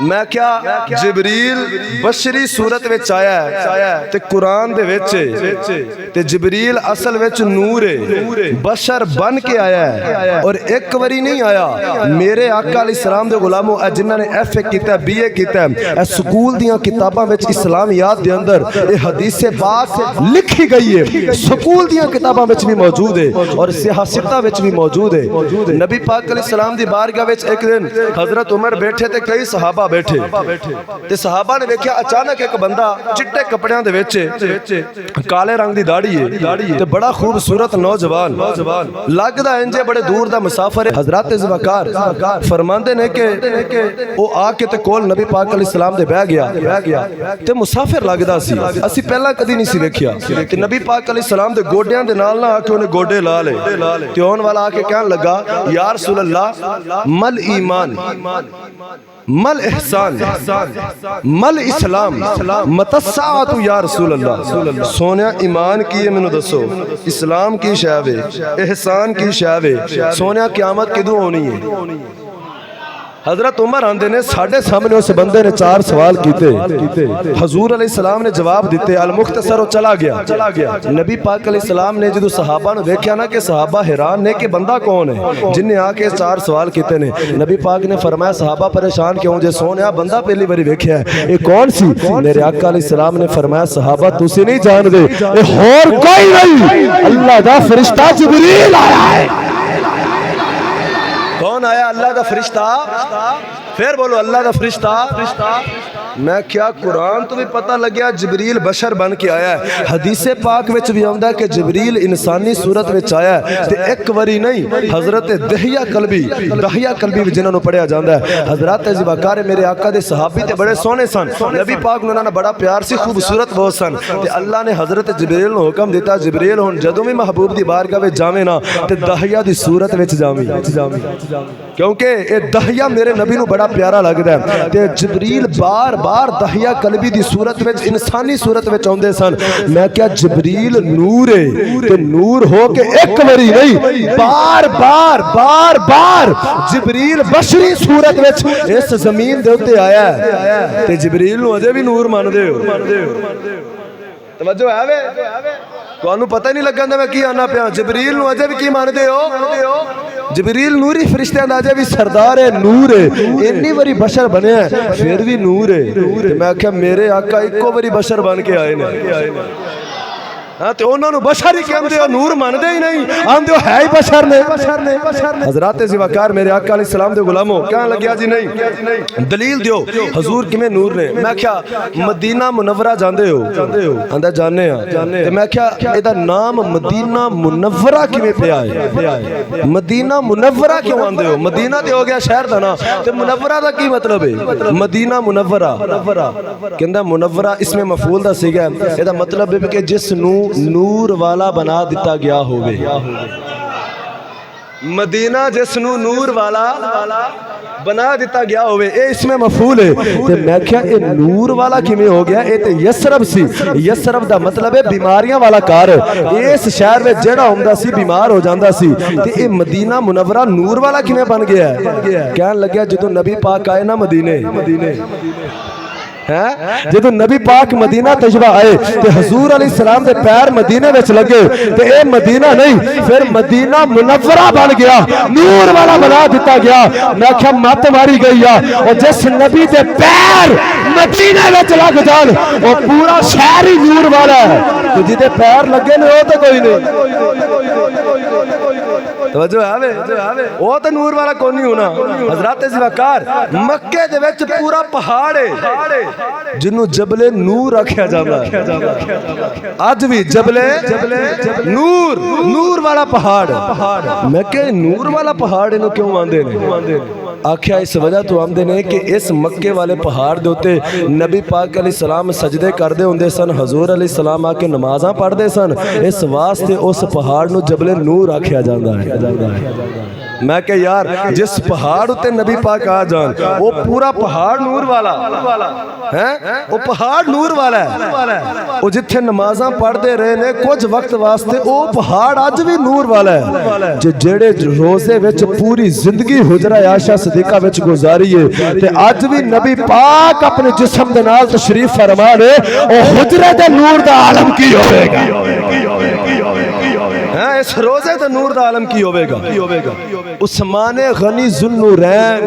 میں کیا جبریل بشری صورت وچ آیا ہے تے قرآن دے وچ تے جبریل اصل وچ نور ہے بشر بن کے آیا ہے اور ایک واری نہیں آیا میرے آقا علیہ السلام دے غلاموں جنہاں نے ایف اے کیتا ہے بی اے کیتا ہے اے سکول دیاں کتاباں وچ اسلامیات دے اندر اے حدیث پاک لکھی گئی ہے سکول دیاں کتاباں وچ بھی موجود ہے اور سیاستاں وچ بھی موجود ہے نبی پاک علیہ السلام دی بارگاہ وچ ایک دن حضرت عمر بیٹھے تے کئی صحابہ بیٹھے تے صحابہ نے دیکھا اچانک ایک بندہ چٹے کپڑیاں دے وچ کالے رنگ دی داڑھی ہے تے بڑا خوبصورت نوجوان لگدا انجے بڑے دور دا مسافر ہے حضرت ذوالفقار فرماندے نے کہ او آ کے تے کول نبی پاک علیہ السلام دے بیٹھ گیا تے مسافر لگدا سی اسی پہلا کدی نہیں سی ویکھیا تے نبی پاک علیہ السلام دے گوڈیاں دے نال نہ آ کے انہیں گوڈے لا لے تے اون والا آ کے کہن لگا یا رسول اللہ مل ایمان مل احسان مل اسلام مت الساعۃ یا رسول اللہ سونیا ایمان کی ہے مینوں دسو اسلام کی شے وے احسان کی شے وے سونیا قیامت کدوں ہونی ہے حضرت عمر آندے نے ساڈے سامنے اس بندے نے 4 سوال کیتے حضور علیہ السلام نے جواب دیتے المختصر چلا گیا نبی پاک علیہ السلام نے جدو صحابہ نے دیکھیا نا کہ صحابہ حیران نے کہ بندہ کون ہے جن نے آ کے 4 سوال کیتے نے نبی پاک نے فرمایا صحابہ پریشان کیوں جے سونیا بندہ پہلی باری ویکھیا ہے اے کون سی میرے آقا علیہ السلام نے فرمایا صحابہ تسی نہیں جان دے اے اور کوئی نہیں اللہ دا فرشتہ جبریل آیا ہے کون آیا اللہ دا فرشتہ پھر بولو اللہ دا فرشتہ میں کیا قرآن تو بھی پتہ لگیا جبریل بشر بن کے آیا ہے حدیث پاک وچ بھی آندا ہے کہ جبریل انسانی صورت وچ آیا ہے تے ایک واری نہیں حضرت دہیا کلبی جنہاں نوں پڑھیا جاندا ہے حضرت ذوالفقار میرے آقا دے صحابی تے بڑے سونے سن نبی پاک نوں انہاں نے بڑا پیار سی خوبصورت بہت سن تے اللہ نے حضرت جبریل نوں حکم دیتا جبریل ہن جدوں بھی محبوب دی بارگاہ وچ جاویں نا تے دہیا دی صورت وچ جاویں کیونکہ اے دہیا میرے نبی نوں بڑا پیارا لگدا ہے تے جبریل بار بار دہیا کلبی دی صورت وچ انسانی صورت وچ اوندے سن میں کیا جبریل نور ہے تے نور ہو کے ایک واری نہیں بار بار جبریل بشری صورت وچ اس زمین دے اوتے آیا ہے تے جبریل نوں اجے بھی نور ماندے ہو توجہ ہے وے تانوں پتہ نہیں لگا میں کی آنا پیا جبریل نوں اجے بھی کی ماندے ہو جبریل نوری فرشتیاں دا اجے بھی سردار ہے نور ہے اتنی بڑی بشر بنیا ہے پھر بھی نور ہے میں کہا میرے آقا ایکو بڑی بشر بن کے آئے نے ہاں تے انہاں نوں بشر ہی کہندے ہو نور ماندے ہی نہیں آندے ہو ہے ہی بشر نے حضرت ذوالفقار میرے آقا علیہ السلام دے غلاموں کہن لگیا جی نہیں دلیل دیو حضور کیویں نور نے میں کہا مدینہ منورہ جاندے ہو آندا جانے ہاں تے میں کہا اے دا نام مدینہ منورہ کیویں پیا ہے مدینہ منورہ کیوں آندے ہو مدینہ تے ہو گیا شہر دا نا تے منورہ دا کی مطلب ہے مدینہ منورہ کہندا منورہ اس میں مفعول دا سیگا ہے اے دا مطلب ہے کہ جس نو نور والا بنا دیتا گیا ہوگے مدینہ جس نو نور والا بنا دیتا گیا ہوئے اے اس میں مفعول ہے تے میں کیا اے نور والا کیویں ہو گیا اے تے یسرب سی یسرب دا مطلب ہے بیماریاں والا کار اس شہر وچ جڑا ہوندا سی بیمار ہو جاندا سی تے اے مدینہ منورہ نور والا کیویں بن گیا ہے کہن لگیا جدوں نبی پاک آئے نا مدینے جدو نبی پاک مدینہ تجربہ آئے تے حضور علیہ السلام دے پیر مدینہ وچ لگے تے اے مدینہ نہیں پھر مدینہ منورہ بن گیا نور والا بنا دیتا گیا میں کیا مت ماری گئی اور جس نبی دے پیر مدینہ وچ لگ جان وہ پورا شہر ہی نور والا ہے تو جدے پیر لگے نے وہ تو کوئی نہیں توجہ ہے وہ تو نور والا کون نہیں ہونا حضرت ذوالفقار مکے دے وچ پورا پہاڑ ہے جنوں جبل نور رکھیا جاندا ہے اج بھی جبل نور والا پہاڑ میں کہ نور والا پہاڑ انہوں کیوں آندے نے آکھیا اس وجہ تو آندے نے کہ اس مکے والے پہاڑ دے ہوتے نبی پاک علیہ السلام سجدے کردے ہوندے سن حضور علیہ السلام آ کے نمازاں پڑھ دے سن اس واسطے اس پہاڑ نو جبل نور آکھیا جاندا ہے میں کہ یار جس پہاڑ اتے نبی پاک آ جان وہ پورا پہاڑ نور والا ہے، وہ پہاڑ نور والا ہے، وہ جتھے نمازاں پڑھ دے رہے نے کچھ وقت واسطے وہ پہاڑ اج بھی نور والا ہے۔ جڑے روزے وچ پوری زندگی حجرہ عائشہ صدیقہ وچ گزاری ہے تے اج بھی نبی پاک اپنے جسم دے نال تشریف فرما لے، او حجرے دے نور دا عالم کی ہوئے گا، اس روزے دے نور دا عالم کی ہوئے گا۔ عثمان غنی ذوالنورین،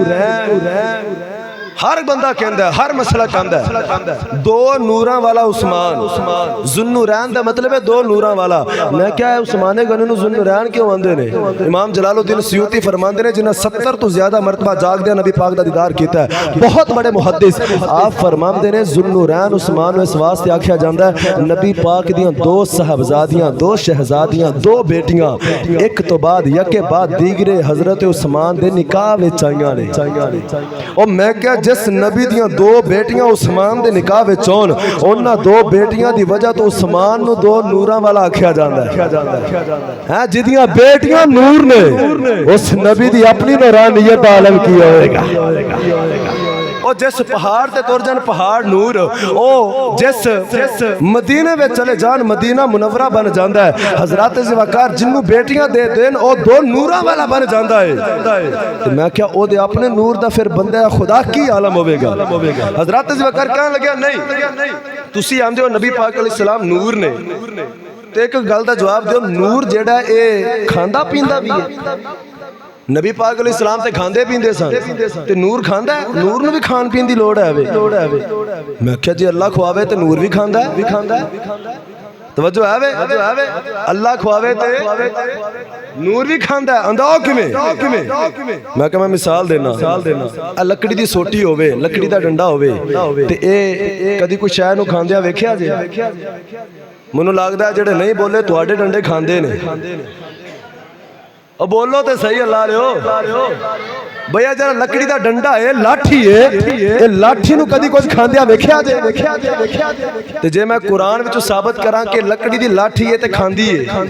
ہر بندہ کہندا ہے، ہر مسئلہ کہندا ہے دو نوراں والا عثمان، ذوالنورین دا مطلب ہے دو نوراں والا۔ میں کیا ہے عثمان غنی نو ذوالنورین کیوں آندے نے؟ امام جلال الدین سیوطی فرماندے نے جنہاں 70 تو زیادہ مرتبہ جاگدے نبی پاک دا دیدار کیتا ہے، بہت بڑے محدث، آپ فرماندے نے ذوالنورین عثمان نو اس واسطے آکھیا جاندا ہے نبی پاک دیاں دو صاحبزادیاں، دو شہزادیاں، دو بیٹیاں ایک تو بعد یکے بعد دیگرے حضرت عثمان دے نکاح وچ آئیاں نے۔ اور میں کیا جس نبی دیاں دو بیٹیاں عثمان دے نکاح وچ ہون، انہاں دو بیٹیاں دی وجہ تو عثمان نو دو نوراں والا آکھیا جاندا ہے، ہاں جدیاں بیٹیاں نور نے، اس نبی دی اپنی نورانیت عالم کی ہوئے گا۔ او جس پہاڑ تے تر جان پہاڑ نور، او جس مدینے وچ چلے جان مدینہ منورہ بن جاندا ہے، حضرات ذوالفقار جنوں بیٹیاں دے دین او دو نوراں والا بن جاندا ہے۔ تو میں کیا او دے اپنے نور دا پھر بندہ خدا کی عالم ہوے گا؟ حضرات ذوالفقار کہن لگا نہیں تسی آندے ہو نبی پاک علیہ السلام نور نے، تے ایک گل دا جواب دیو، نور جیڑا اے کھاندا پیندا بھی ہے؟ نبی پاک علیہ السلام تے کھاندے پیندے سن تے نور کھاندا ہے، نور نو بھی کھان پین دی لوڑ ہے۔ میں کہا جی اللہ کھواوے تے نور بھی کھاندا ہے، توجہ ہے وے، اللہ کھواوے تے نور بھی کھاندا ہے، انداؤ کیویں؟ میں کہا میں مثال دینا، لکڑی دی سوٹی ہووے، لکڑی دا ڈنڈا ہووے تے اے کدی کوئی شے نو کھاندیا ویکھیا جے؟ مینوں لگدا ہے جڑے نہیں بولے تواڈے ڈنڈے کھاندے نے، اور بولو تے صحیح اللہ رہو بھیا جڑا لکڑی دا ڈنڈا ہے لاٹھی ہے، اے لاٹھی نو کدی کچھ کھاندیا ویکھیا جے؟ تے جے میں قرآن وچ ثابت کراں کہ لکڑی دی لاٹھی ہے تے کھاندی ہے،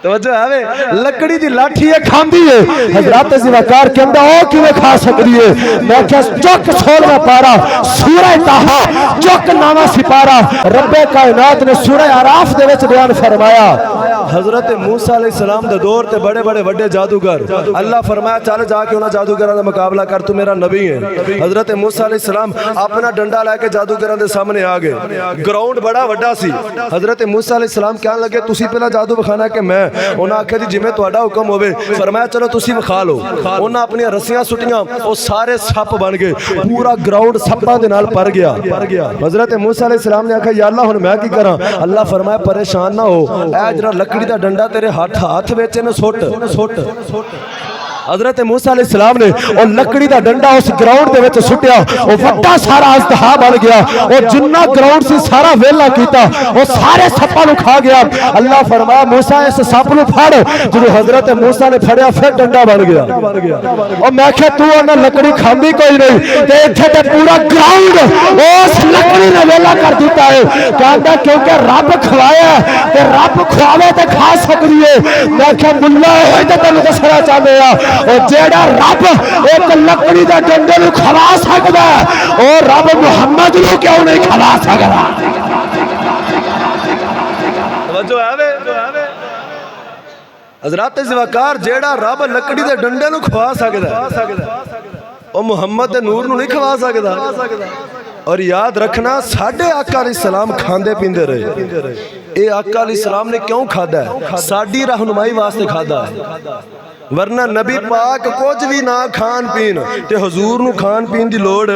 توجہ ہے وے، لکڑی دی لاٹھی ہے کھاندی ہے، حضرات ذوالفقار کے اندر او کیویں کھا سکدی ہے؟ میں کہا چک 16واں پارا سورہ طٰہٰ، چک 9واں سپارہ رب کائنات نے سورہ اعراف دے وچ بیان فرمایا، حضرت موسیٰ علیہ السلام دے دور تے بڑے بڑے وڈے جادوگر، اللہ فرمایا چل جا کے انہاں جادوگراں دا مقابلہ کر، تو میرا نبی ہے۔ حضرت موسیٰ علیہ السلام اپنا ڈنڈا لے کے جادوگراں دے سامنے آ گئے، گراؤنڈ بڑا وڈا سی، حضرت موسیٰ علیہ السلام کہنے لگے تسی پہلا جادو بکھانا کہ میں؟ انہاں آکھیا جی جویں تہاڈا حکم ہوے، فرمایا چلو تسی وکھا لو، انہاں اپنی رسیاں سٹیاں، او سارے سپ بن گئے، پورا گراؤنڈ سپاں دے نال بھر گیا۔ حضرت موسیٰ علیہ السلام نے آکھیا یا اللہ ہن میں کی کراں؟ اللہ فرمایا پریشان نہ ہو، اے جڑا لکڑی دا ڈنڈا تیرے ہاتھ وچ نے سٹ۔ حضرت موسیٰ علیہ السلام نے اور لکڑی دا ڈنڈا اس گراؤنڈ دے وچ سٹیا، او وڈا سارا اژدہا بن گیا، او جنہ گراؤنڈ سی سارا ویلا کیتا، او سارے سپاں نو کھا گیا۔ اللہ فرمایا موسیٰ اس سپ نو پھڑ، جدوں حضرت موسیٰ نے پھڑیا پھر ڈنڈا بن گیا۔ او میں کہ تو انہاں لکڑی کھاندی کوئی نہیں تے ایتھے تے پورا گراؤنڈ اس لکڑی نے ویلا کر دیتا ہے، کہندا کیونکہ رب کھوایا تے رب کھواوے تے کھا سکدی ہے۔ میں کہ ملا ہوئے تے تینوں دسنا چاہندے آ، اور جیڑا رب ایک لکڑی دا ڈنڈے نو کھوا سکدا ہے، اور رب محمد نو کیوں نہیں کھوا سکدا؟ توجہ ہے وے حضرات ذوالفقار، جیڑا رب لکڑی دے ڈنڈے نو کھوا سکدا ہے، او محمد دے نور نو نہیں کھوا سکدا۔ اور یاد رکھنا ساڈے آقا علیہ السلام کھاندے پیندے رہے، اے آقا علیہ السلام نے کیوں کھادا ہے؟ ساڈی رہنمائی واسطے کھادا ہے، ورنہ نبی پاک کچھ بھی نہ کھان پین تے حضور نو کھان پین دی لوڑ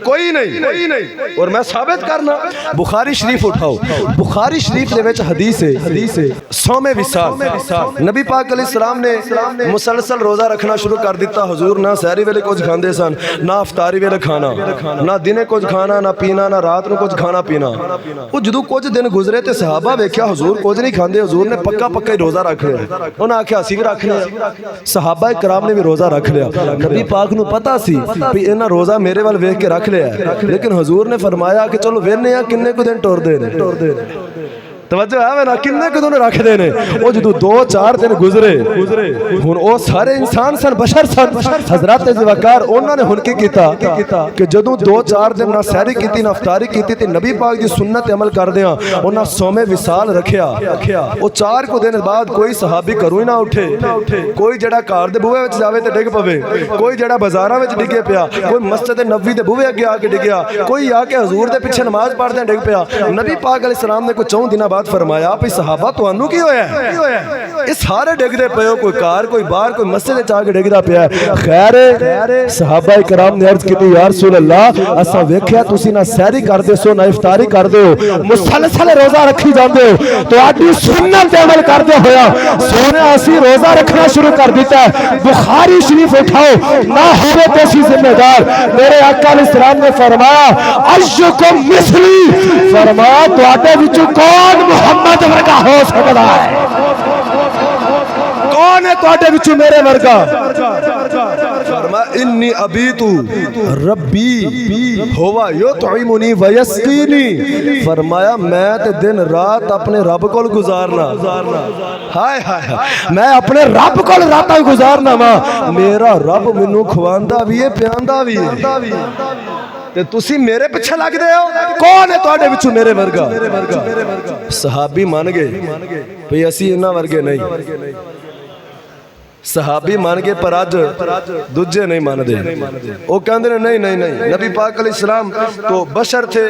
کوئی نہیں۔ اور میں ثابت کرنا، بخاری شریف اٹھاؤ، بخاری شریف دے وچ حدیث ہے صوم وصال، نبی پاک علیہ السلام نے مسلسل روزہ رکھنا شروع کر دیتا، حضور نہ سحری ویلے کچھ کھاندے سن، نہ افطاری ویلے کھانا، نہ دنے کچھ کھانا نہ پینا، نہ رات نو کچھ کھانا پینا۔ وہ جدوں کچھ دن گزرے تے صحابہ ویکھیا حضور کچھ نہیں کھاندے، حضور نے پکا ہی روزہ رکھ لیا، انہاں آکھیا اسی بھی رکھ لیا، صحابہ کرام نے بھی روزہ رکھ لیا۔ نبی پاک نو پتا سی بھی انہاں روزہ میرے وال ویکھ کے رکھ لیا ہے، لیکن حضور نے فرمایا کہ چلو وینے کنے کو دن ٹر دے نے، توجہ ہے نا کنے کدوں رکھ دے نے او جدوں 2-4 دن گزرے ہن او سارے انسان سن بشر سن حضرت ذوالفقار انہاں نے ہن کی کیتا کہ جدوں 2-4 دن نہ سحری کیتی نہ افطاری کیتی تے نبی پاک دی سنت عمل کردیاں انہاں صوم وصال رکھیا او 4 کو دن بعد کوئی صحابی گھروں ہی نہ اٹھے کوئی جڑا گھر دے بوئے وچ جاوے تے ڈگ پوے کوئی جڑا بازاراں وچ ڈگے پیا کوئی مسجد نبوی دے بوئے اگے آ کے ڈگیا کوئی آ کے حضور دے پیچھے نماز پڑھدے ڈگ پیا نبی پاک علیہ السلام نے کوئی 4 دنوں بعد فرمایا بھئی صحابہ تانوں کی ہویا ہے یہ سارے ڈگدے پئے ہو کوئی کار کوئی باہر کوئی مسجد وچ آ کے ڈگدا پیا خیر صحابہ کرام نے عرض کیتی یا رسول اللہ اساں ویکھیا تسی نہ سحری کردے سو نہ افطاری کردے ہو مسلسل روزہ رکھی جاندے ہو تہاڈی سنت تے عمل کردے ہویا سونے اسی روزہ رکھنا شروع کر دیتا ہے بخاری شریف اٹھاؤ نہ ہوے تے اسی ذمہ دار میرے آقا علیہ السلام نے فرمایا ایکم مثلی فرمایا تواڈے وچوں کون محمد ورگا ہو سکدا ہے کون ہے تواڈے وچوں میرے ورگا فرمایا انی ابیتو ربی ہوا یطعمنی ویسقینی فرمایا میں تے دن رات اپنے رب کول گزارنا ہائے ہائے میں اپنے رب کول راتاں گزارنا وا میرا رب مینوں کھواندا وی ہے پیاندا وی ہے تے تسی میرے پیچھے لگ دے ہو کون ہے تواڈے وچوں میرے ورگا صحابی مان گئے بھئی اسی انہاں ورگے نہیں صحابی مان گئے پر آج دوجے نہیں مان دے وہ کہندے نہیں نبی پاک علیہ السلام تو بشر تھے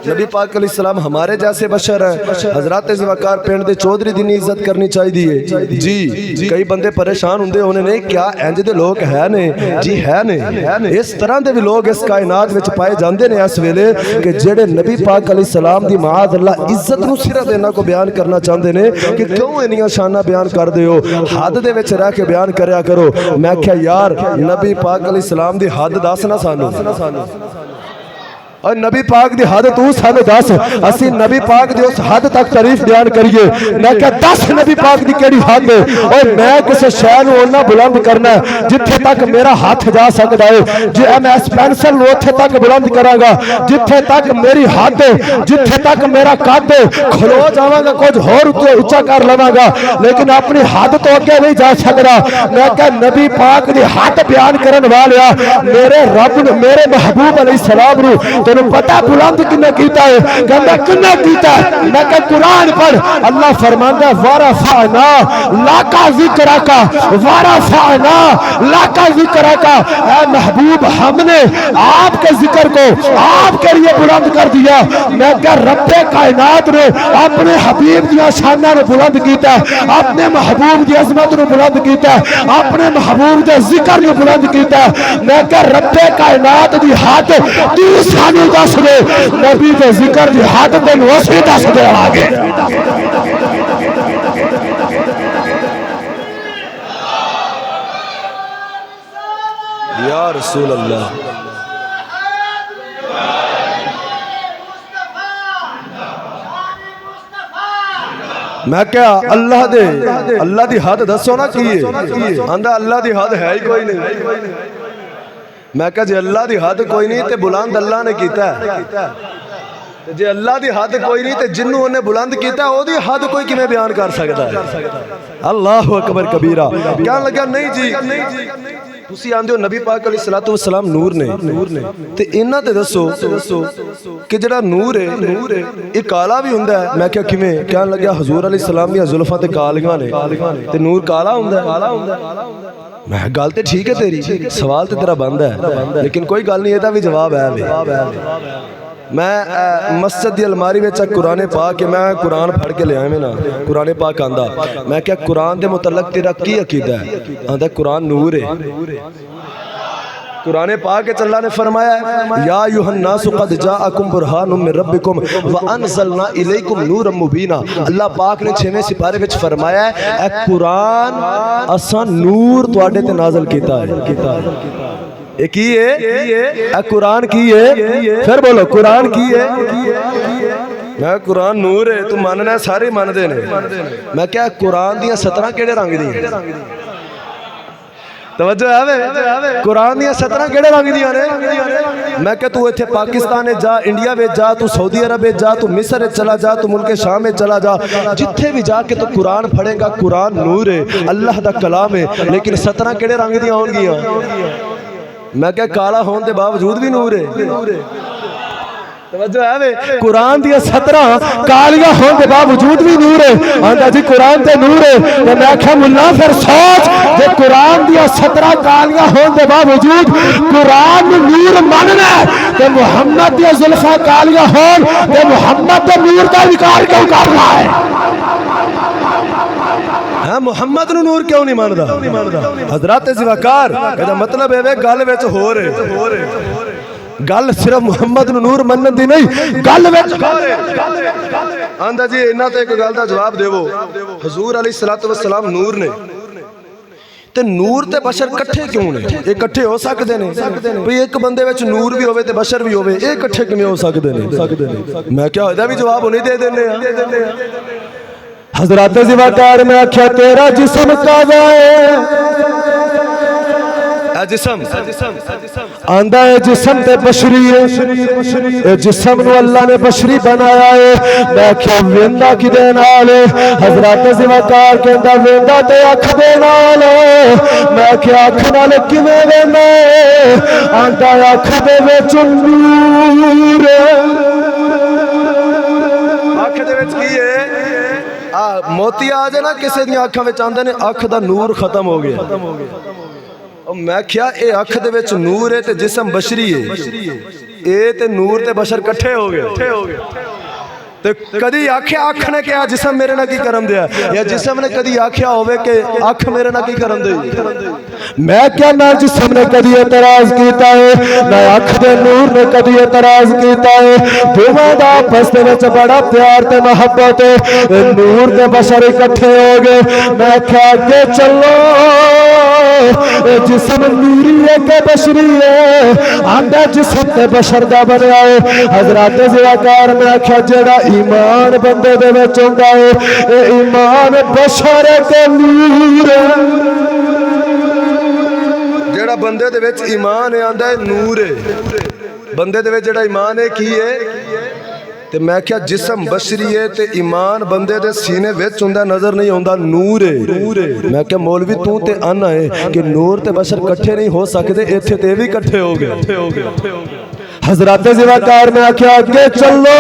نبی پاک علیہ السلام ہمارے جیسے بشر ہیں حضرت ذوالفقار پنڈ دے چودھری دی عزت کرنی چاہی دیئے جی کئی بندے پریشان ہوندے انہیں نہیں کیا انج دے لوگ ہے نے جی ہے نے اس طرح دے بھی لوگ اس کائنات وچ پائے جاندے نے اس ویلے کہ جڑے نبی پاک علیہ السلام دی معاذ اللہ عزت نو صرف انہاں کو بیان کرنا چاہندے نے کہ کیوں انہاں شاناں بیان کر دے ہو حد دے وچ رہ کے بیان کریا کرو میں کہا یار نبی پاک علیہ السلام دی حد دس نہ سانو اور نبی پاک دی حد تو سانو دس اسی نبی پاک دی اس حد تک تعریف بیان کریے میں کہا 10 نبی پاک دی کیڑی حد ہے اور میں کسے شے نو اونا بلند کرنا ہے جتھے تک میرا ہاتھ جا سکدا ہے جے میں اس پینسل نو اوتھے تک بلند کراں گا جتھے تک میری ہاتھ ہے جتھے تک میرا قد ہے کھلو جاواں گا کچھ ہور اونچا کر لواں گا لیکن اپنی حد تو اگے نہیں جا سکدا میں کہا نبی پاک دی حد بیان کرن والیا میرے رب نے میرے محبوب علیہ السلام نو تینوں پتہ بلند کنے کیتا ہے کہندا کنے کیتا ہے میں کہ قرآن پڑھ اللہ فرماندا ورفعنا لک ذکرک ورفعنا لک ذکرک اے محبوب ہم نے آپ کے ذکر کو آپ کے لیے بلند کر دیا میں کہ رب کائنات نے اپنے حبیب دی شاناں نو بلند کیتا ہے اپنے محبوب دی عظمت نو بلند کیتا ہے اپنے محبوب دے ذکر نو بلند کیتا ہے میں کہ رب کائنات دی حد تو سانو دس دے نبی دے ذکر دی حد تینو اسی دس دے آگے یا رسول اللہ میں کیا اللہ دی حد دسو نا کیے آندہ اللہ دی حد ہے ہی کوئی نہیں میں کہا جی اللہ دی حد کوئی نہیں تے بلند اللہ نے کیتا ہے جی اللہ دی حد کوئی نہیں تے جنوں انہیں بلند کیتا ہے وہ دی حد کوئی کمیں بیان کر سکتا ہے اللہ اکبر کبیرہ کیا لگا نہیں جی تسی آندے ہو نبی پاک علیہ السلام نور نے تے انہاں تے دسو کہ جڑا نور ہے یہ کالا بھی ہوندا ہے میں کیا لگا حضور علیہ السلام دی زلفاں تے کالیاں نے تے نور کالا ہوندا ہے میں گل تے ٹھیک ہے تیری سوال تے تیرا بند ہے لیکن کوئی گل نہیں ایدا بھی جواب ہے میں مسجد دی الماری وچ قرآن پاک میں قرآن پڑھ کے لے آیا میں نا قرآن پاک آندا میں کیا قرآن دے متعلق تیرا کی عقیدہ ہے آندا قرآن نور ہے قرآن پاک اللہ نے فرمایا ہے یا ایھا الناس قد جاءکم برہان من ربکم وانزلنا الیکم نورا مبینا اللہ پاک نے 6ویں سپارے وچ فرمایا ہے اے قرآن اساں نور تواڈے تے نازل کیتا ہے اے کی ہے اے قرآن کی ہے پھر بولو قرآن کی ہے میں قرآن نور ہے تو ماننا ہے سارے مان دے نے میں کیا قرآن دیاں 17 کیڑے رنگ دی توجہ ہے قرآن دیاں 17 کیڑے رنگ دیاں نے میں کہ تو ایتھے پاکستان جا، انڈیا میں جا، تو سعودی عرب میں جا، تو مصر چلا جا، تو ملک شام میں چلا جا، جتھے بھی جا کے تو قرآن پڑھے گا، قرآن نور ہے، اللہ دا کلام ہے، لیکن 17 کیڑے رنگ دیاں ہون گیاں؟ میں کہ کالا ہون دے باوجود بھی نور ہے۔ توجہ ہے وے، قرآن دیا 17 کالیاں ہون دے باوجود بھی نور ہے۔ آندا جی قرآن تے نور ہے، تے میں آکھیا ملا پھر سوچ جے قرآن دیا 17 کالیاں ہون دے باوجود قرآن نور مننا ہے تے محمد دیا زلفاں کالیاں ہون تے محمد دے نور دا انکار کیوں کر رہا ہے؟ ہاں محمد نو نور کیوں نہیں ماندا؟ حضرات زواکار ادا مطلب ہے گل وچ ہو رہے گل صرف محمد نو نور منن دی نہیں، گل وچ آندا جی انہاں تے ایک گل دا جواب دیو، حضور علیہ الصلوۃ والسلام نور نے تے نور تے بشر کٹھے کیوں نے؟ یہ کٹھے ہو سکدے نے؟ بھئی ایک بندے وچ نور بھی ہوے تے بشر بھی ہوے، یہ کٹھے کیویں ہو سکدے نے؟ میں کیا دا بھی جواب نہیں دے دینے ہاں۔ حضرات زواکار میں آکھیا تیرا جسم کعبہ ہے، جسم آندہ ہے جسم تے بشری ہے، اے جسم نو اللہ نے بشری بنایا ہے۔ میں کیا ویندا کی دے نال ہے؟ حضرات زواکار کہندا ویندا تے اکھ دے نال ہے۔ میں کیا اکھ نال کیویں ویندا ہے؟ آندا اکھ دے وچ نور ہے۔ اکھ دے وچ کی ہے؟ موتی آ جائے نا کسی دی اکھاں وچ آندے نے اکھ دا نور ختم ہو گیا۔ میں کیا اے اکھ دے وچ نور ہے تے جسم بشری ہے، اے تے نور تے بشر کٹھے ہو گئے۔ تے کدی آکھیا اکھ نے کیا جسم میرے نہ کی کرم دیا، یا جسم نے کدی آکھیا ہوئے کہ اکھ میرے نہ کی کرم دے؟ میں کیا نہ جسم نے کدی اعتراض کیتا ہے، نہ اکھ دے نور نے کدی اعتراض کیتا ہے۔ دوواں دا آپس دے وچ بڑا پیار تے محبت ہے، نور تے بشر اکٹھے ہو گئے۔ میں کیا اگے چلو جسم نوری ہے کہ بشری ہے؟ آندا جسم تے بشر دا بنیا ہے۔ حضرات زواکار میں آکھیا جڑا ایمان بندے دے وچ ہوندا ہے، اے ایمان بشر تے نور ہے۔ جڑا بندے دے وچ ایمان ہے آندا ہے نور ہے، بندے دے وچ جڑا ایمان ہے کی ہے؟ تے میں کیا جسم بشری ہے تے ایمان بندے دے سینے وچ ہوندا نظر نہیں ہوندا، نور ہے۔ میں کیا مولوی تو تے آنا ہے کہ نور تے بشر کٹھے نہیں ہو سکتے، ایتھے تے بھی کٹھے ہو گئے۔ حضرات زواکار میں آکھیا اگے چلو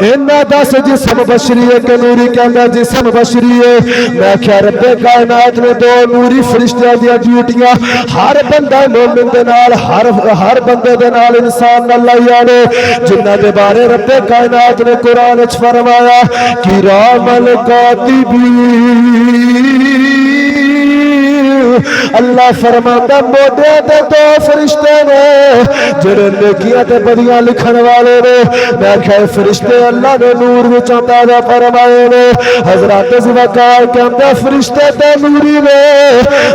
اینا دس جسم بشری ہے کہ نوری؟ کہندا جسم بشری ہے۔ میں کیا رب کائنات نے دو نوری فرشتیاں دیا ڈیوٹیاں ہر بندہ مومن دے نال ہر بندے دے نال انسان نال لائی نے، جنہاں دے بارے رب کائنات نے قرآن وچ فرمایا کرام الکاتبین۔ اللہ فرماتا موڈے تے دو فرشتے نے جڑے نیکیاں تے بدیاں لکھن والے نے۔ میں کہے فرشتے اللہ نے نور وچ عطا فرمائے نے۔ حضرات زواکار کہندے فرشتے تے نوری نے۔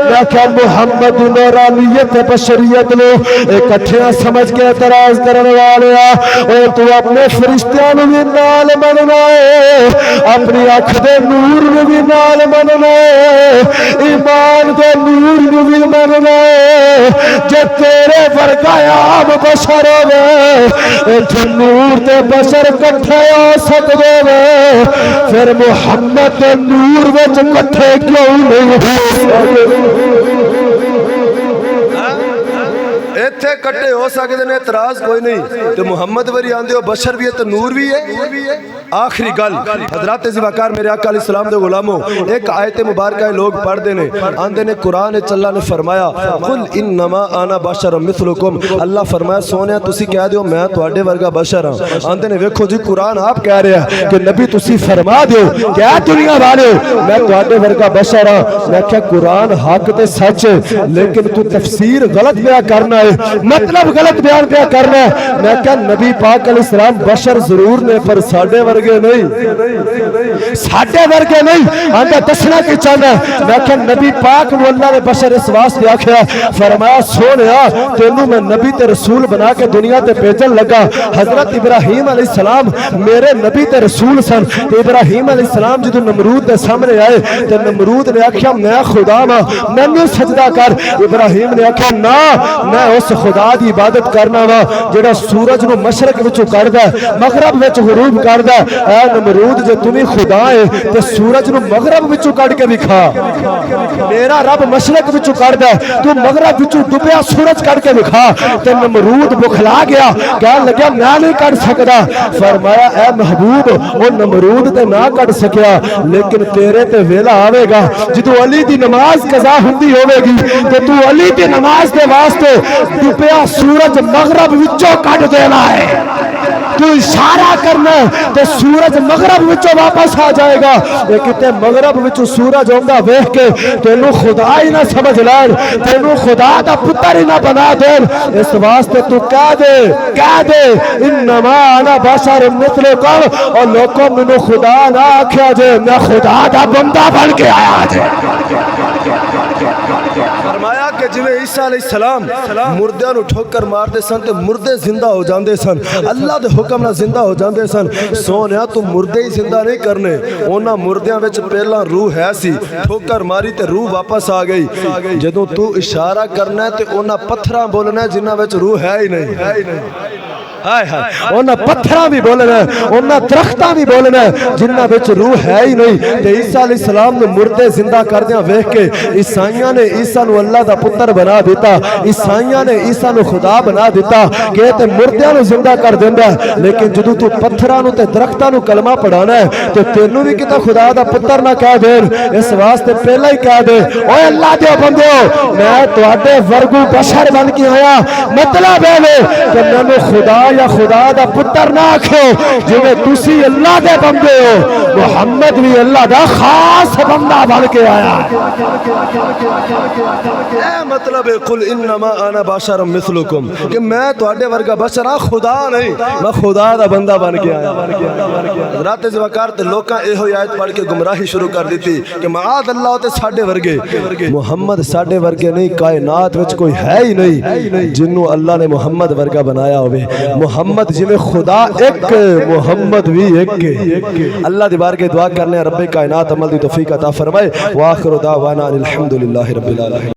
میں کہا محمد نورانیت تے بشریت نو اکٹھیاں سمجھ کے اعتراض کرن والے او تو اپنے فرشتیاں نو وی نال مننا ہے، اپنی اکھ دے نور نو وی نال مننا ہے، ایمان دے نور نو بھی مننا ہے۔ جے تیرے ورگا عام بشر ہوے تے نور تے بشر کٹھے ہو سکدے نے، پھر محمد دے نور وچ کٹھے کیوں نہیں ہو سکدے؟ ایتھے کٹے ہو سکتے ہیں، اعتراض کوئی نہیں۔ تو محمد وری آندے ہو بشر بھی ہے تو نور بھی ہے۔ آخری گل حضرات زواکار میرے آقا علیہ السلام دے غلاموں، ایک آیت مبارکہ لوگ پڑھ دینے آندے نے قرآن اللہ نے فرمایا قل انما انا بشر مثلکم، اللہ فرمایا سونیا تسی کہہ دیو میں تواڈے ورگا بشر ہاں۔ آندے نے ویکھو جی قرآن آپ کہہ رہے ہیں کہ نبی تسی فرما دیو کہ اے دنیا والے میں تواڈے ورگا بشر ہاں۔ میں کہا قرآن حق تے سچ ہے لیکن تو تفسیر غلط بیان کرنا ہے، مطلب غلط بیان پہ کرنا ہے۔ میں کہا نبی پاک علیہ السلام بشر ضرور نے پر ساڑھے ورگے نہیں، ساڑھے ورگے نہیں۔ آنکہ دسنا کی چاہنا ہے، میں کہا نبی پاک نو اللہ نے بشر اس واسطے آکھیا فرمایا سونیا تینوں میں نبی تے رسول بنا کے دنیا تے بھیجن لگا۔ حضرت ابراہیم علیہ السلام میرے نبی تے رسول سن۔ ابراہیم علیہ السلام جدو نمرود دے سامنے آئے تے نمرود نے آکھیا میں خدا ماں میں نے سجدہ کر۔ ابراہیم نے آکھیا نا میں اس خدا دی عبادت کرنا وا جڑا سورج نو مشرق وچوں کڈدا مغرب وچ غروب کردا اے نمرود جے تمہیں خدا ہے تے سورج نو مغرب وچوں کڈ کے دکھا میرا رب مشرق وچوں کڈدا تو مغرب وچوں ڈوبیا سورج کڈ کے دکھا تے نمرود بخلا گیا کہن لگا میں نہیں کڈ سکدا فرمایا اے محبوب او نمرود تے نہ کڈ سکیا لیکن تیرے تے ویلا آوے گا جدوں علی دی نماز قضا ہوندی ہوے گی تے تو علی دی نماز دے واسطے ڈوبیا سورج مغرب وچوں کڈ دینا ہے تو اشارہ کرنا تے سورج مغرب وچوں واپس آ جائے گا اے کتے مغرب وچوں سورج ہوندا ویکھ کے تینوں خدا ہی نہ سمجھ لین تینوں خدا دا پتر ہی نہ بنا دین اس واسطے تو کہہ دے انما انا بشر مثلکم اور لوگوں مینوں خدا نہ آکھیا جے میں خدا دا بندہ بن کے آیا جے فرمایا کہ جویں عیسیٰ علیہ السلام مردیاں نو ٹھوکر ماردے سن تے مردے زندہ ہو جاندے سن اللہ دے حکم نال زندہ ہو جاندے سن سونیا تو مردے ہی زندہ نہیں کرنے انہاں مردیاں وچ پہلا روح ہے سی ٹھوکر ماری تے روح واپس آ گئی جدوں تو اشارہ کرنا ہے تے انہاں پتھراں بولنا ہے جنہاں وچ روح ہے ہی نہیں انہاں پتھراں بھی بولنا ہے انہاں درختاں بھی بولنا ہے جنہاں وچ روح ہے ہی نہیں تے عیسیٰ علیہ السلام نے مردے زندہ کردیاں ویکھ کے عیسائیاں نے عیسیٰ نو اللہ دا پتر بنا دیتا عیسائیاں نے عیسیٰ نو خدا بنا دیتا کہ تے مردیاں نو زندہ کر دیندا ہے لیکن جدوں تو پتھراں نو تے درختاں نو کلمہ پڑھانا ہے تے تینوں بھی کتا خدا دا پتر نہ کہہ دین اس واسطے پہلا ہی کہہ دے اوے اللہ دے بندیو میں تواڈے ورگو بشر بن کے آیا مطلب ہے کہ میں خدا یا خدا دا پتر نہ آکھو جویں تسی اللہ دے بندے ہو محمد بھی اللہ دا خاص بندہ بن کے آیا اے مطلب ہے قل انما انا بشر مثلکم کہ میں تواڈے ورگا بشر ہاں خدا نہیں میں خدا دا بندہ بن کے آیا حضرات زوکار تے لوکاں ایہو آیت پڑھ کے گمراہی شروع کر دیتی کہ معاذ اللہ تے ساڈے ورگے محمد ساڈے ورگے نہیں کائنات وچ کوئی ہے ہی نہیں جنوں اللہ نے محمد ورگا بنایا ہوئے محمد جویں خدا ایک محمد بھی ایک اللہ دی بارگاہ دعا کرنے رب کائنات عمل دی توفیق عطا فرمائے واخر دعوانا الحمدللہ رب العالمین